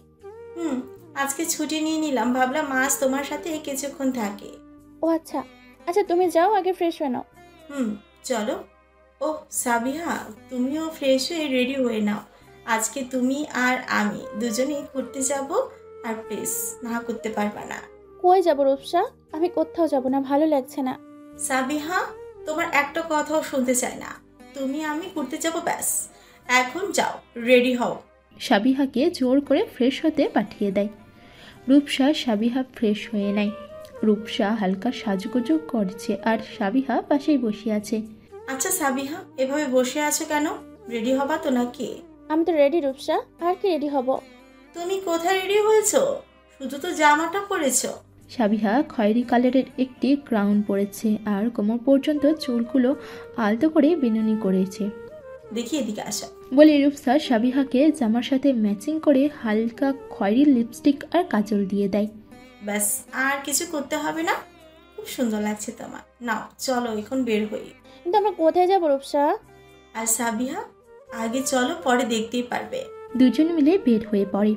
আজকে ছুটি নিয়ে নিলাম, ভাবলাম আজ তোমার সাথে কিছুক্ষণ থাকি। ও আচ্ছা আচ্ছা, তুমি যাও, আগে ফ্রেশ হয়ে নাও। চলো। ও সাবিহা, তুমিও ফ্রেশ হয়ে রেডি হয়ে নাও। আজকে তুমি আর আমি দুজনেই ঘুরতে যাব, আর প্লিজ না করতে পারবা না। কই যাব রূপসা? আমি কোথাও যাব না, ভালো লাগছে না। সাবিহা, তোমার একটা কথাও শুনতে চাই না। তুমি আমি ঘুরতে যাব, ব্যাস। এখন যাও, রেডি হও। সাবিহাকে জোর করে ফ্রেশ হতে পাঠিয়ে দেয়। রূপসা সাবিহা ফ্রেশ হয়ে নেয়। রূপসা হালকা সাজগোজ করছে, আর সাবিহা পাশেই বসে আছে। আচ্ছা সাবিহা, এভাবে বসে আছো কেন? রেডি হবা তো নাকি? আমি তো রেডি রূপসা, আর কি রেডি হব? তুমি কোথায় রেডি হয়েছো? শুধু তো জামাটা পরেছো। সাবিহা খয়েরি কালারের একটি গ্রাউন পরেছে, আর কোমর পর্যন্ত চুলগুলো আলতো করে বিনুনি করেছে। দেখি, এদিকে আসো। বলে রূপসা সাবিহাকে জামার সাথে ম্যাচিং করে হালকা খয়েরি লিপস্টিক আর কাজল দিয়ে দেয়। ব্যাস, আর কিছু করতে হবে না। খুব সুন্দর লাগছে তোমার। নাও চলো, এখন বের হই। কিন্তু আমরা কোথায় যাবো রূপসা? আর সাবিহা, আগে চলো, পরে দেখতেই পারবে। দুজন মিলে বের হয়ে পড়ে।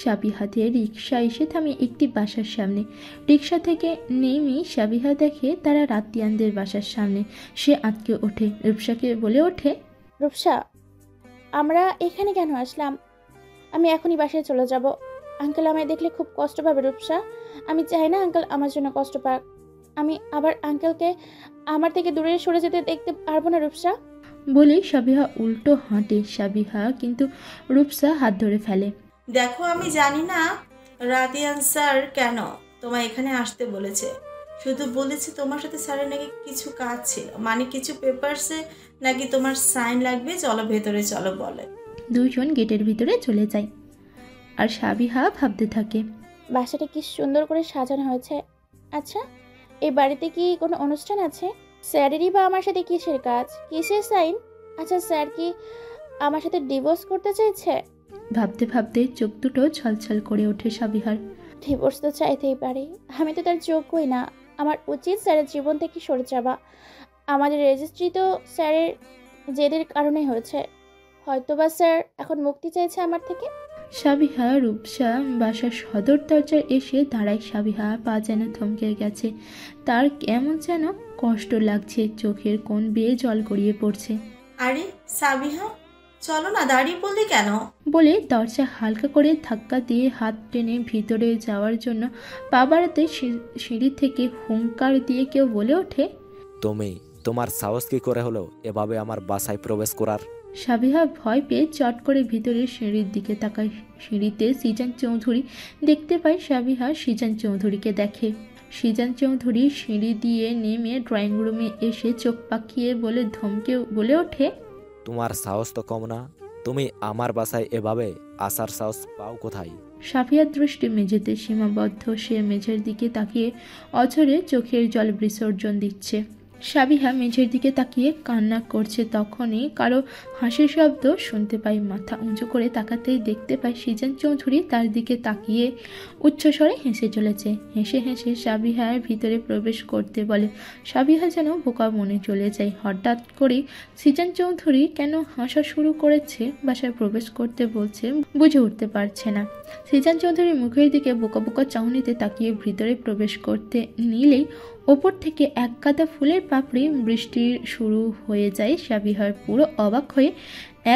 সাবিহাতে রিক্সা এসে থামে একটি বাসার সামনে। রিক্সা থেকে নেমেই সাবিহা দেখে তারা রাতিয়ানদের বাসার সামনে। সে আটকে ওঠে। রূপসাকে বলে ওঠে, রূপসা, আমরা এখানে কেন আসলাম? আমি এখনই বাসায় চলে যাব। আঙ্কেল আমায় দেখলে খুব কষ্ট পাবে রূপসা। আমি চাই না আঙ্কেল আমার জন্য কষ্ট পাক। আমি আবার আঙ্কেলকে আমার থেকে দূরে সরে যেতে দেখতে পারবো না রূপসা। বলে সাবিহা উল্টো হাঁটে। সাবিহা কিন্তু রূপসা হাত ধরে ফেলে। দেখো, আমি জানি না রাতিয়ান স্যার কেন তোমায় এখানে আসতে বলেছে। শুধু বলেছে তোমার সাথে স্যারের নাকি কিছু কাজ ছিল, মানে কিছু পেপারসে নাকি তোমার সাইন লাগবে। চলো ভেতরে চলো বলে। দুজন গেটের ভিতরে চলে যায়, আর সাবিহা ভাবতে থাকে, বাসাটা কি সুন্দর করে সাজানো হয়েছে। আচ্ছা, এই বাড়িতে কি কোনো অনুষ্ঠান আছে? স্যারেরই বা আমার সাথে কিসের কাজ, কিসের সাইন? আচ্ছা, স্যার কি আমার সাথে ডিভোর্স করতে চাইছে? ভাবতে ভাবতে চোখ দুটো ছলছল করে ওঠে সাবিহার। ডিভোর্স তো চাইতেই পারে, আমি তো তার যোগ্যই না। আমার উচিত স্যারের জীবন থেকে সরে যাওয়া। আমাদের রেজিস্ট্রি তো স্যারের জেদের কারণে হয়েছে। হয়তোবা স্যার এখন মুক্তি চাইছে আমার থেকে। সাবিহা রূপসা বাসার সদর দরজায় এসে দাঁড়ায়। সাবিহা পা যেন থমকে গেছে, তার কেমন যেন কষ্ট লাগছে, চোখের কোণ বেয়ে জল গড়িয়ে পড়ছে। আরে সাবিহা, চলো না, দাঁড়িয়ে পড়লি কেন? বলে দরজা হালকা করে ধাক্কা দিয়ে হাত টেনে ভিতরে যাওয়ার জন্য পা বাড়াতে সিঁড়ি থেকে হুঙ্কার দিয়ে কেউ বলে ওঠে, তোমার সাহস কি করে হলো এভাবে আমার বাসায় প্রবেশ করার? সাবিহা ভয় পেয়ে চট করে ভিতরে সিঁড়ির দিকে তাকায়। সিঁড়িতে সিজান চৌধুরী দেখতে পায়। সাবিহা সিজান চৌধুরীকে দেখে। সিজান চৌধুরী সিঁড়ি দিয়ে নেমে ড্রয়িং রুমে এসে চোখ পাকিয়ে বলে ওঠে, তোমার সাহস তো কম না, তুমি আমার বাসায় এভাবে আসার সাহস পাও কোথায়? সাফিয়ার দৃষ্টি মেঝেতে সীমাবদ্ধ। সে মেঝের দিকে তাকিয়ে অঝরে চোখের জল বিসর্জন দিচ্ছে। সাবিহা মেঝের দিকে তাকিয়ে কান্না করছে। তখনই কারো হাসির শব্দ শুনতে পায়। মাথা উঁচু করে তাকাতেই দেখতে পায় সিজান চৌধুরী তার দিকে তাকিয়ে উচ্চস্বরে হেসে চলেছে। হেসে হেসে সাবিহার ভিতরে প্রবেশ করতে বলে। সাবিহা যেন বোকা মনে চলে যায়। হঠাৎ করে সিজান চৌধুরী কেন হাসা শুরু করেছে, বাসায় প্রবেশ করতে বলছে, বুঝে উঠতে পারছে না। সিজান চৌধুরীর মুখের দিকে বোকা বোকা চাহনিতে তাকিয়ে ভিতরে প্রবেশ করতে নিলেই ওপর থেকে এক গাদা ফুলের পাপড়ি বৃষ্টি শুরু হয়ে যায়। সাবিহার পুরো অবাক হয়ে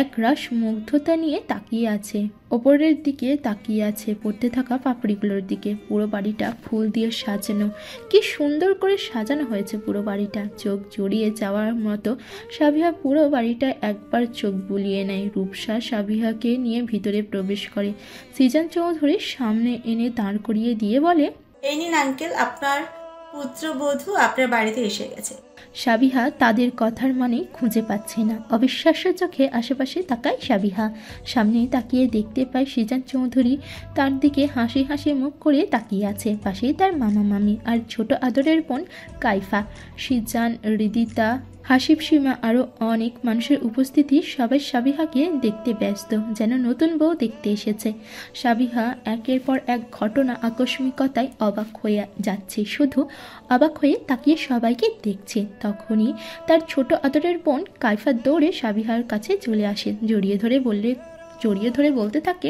এক রাশ মুগ্ধতা নিয়ে তাকিয়ে আছে, ওপরের দিকে তাকিয়ে আছে পড়তে থাকা পাপড়িগুলোর দিকে। পুরো বাড়িটা ফুল দিয়ে সাজানো, কি সুন্দর করে সাজানো হয়েছে পুরো বাড়িটা। চোখ জড়িয়ে যাওয়ার মতো সাবিহা পুরো বাড়িটা একবার চোখ বুলিয়ে নেয়। রূপসা সাবিহাকে নিয়ে ভিতরে প্রবেশ করে। সিজান চৌধুরীর সামনে এনে দাঁড় করিয়ে দিয়ে বলে, এই নিন আঙ্কেল, আপনার পুত্রবধূ আপনার বাড়িতে এসে গেছে। সাবিহা তাদের কথার মানে খুঁজে পাচ্ছে না। অবিশ্বাস্য চোখে আশেপাশে তাকায় সাবিহা। সামনে তাকিয়ে দেখতে পায় সিজান চৌধুরী তার দিকে হাসি হাসি মুখ করে তাকিয়ে আছে। পাশেই তার মামা মামি আর ছোট আদরের বোন কাইফা, সিজান, হৃদিতা, হাসিব, সীমা আরও অনেক মানুষের উপস্থিতি। সবাই সাবিহাকে দেখতে ব্যস্ত, যেন নতুন বউ দেখতে এসেছে। সাবিহা একের পর এক ঘটনা আকস্মিকতায় অবাক হয়ে যাচ্ছে, শুধু অবাক হয়ে তাকিয়ে সবাইকে দেখছে। তখনই তার ছোট আদরের বোন কাইফা দৌড়ে সাবিহার কাছে চলে আসে। জড়িয়ে ধরে বলতে থাকে,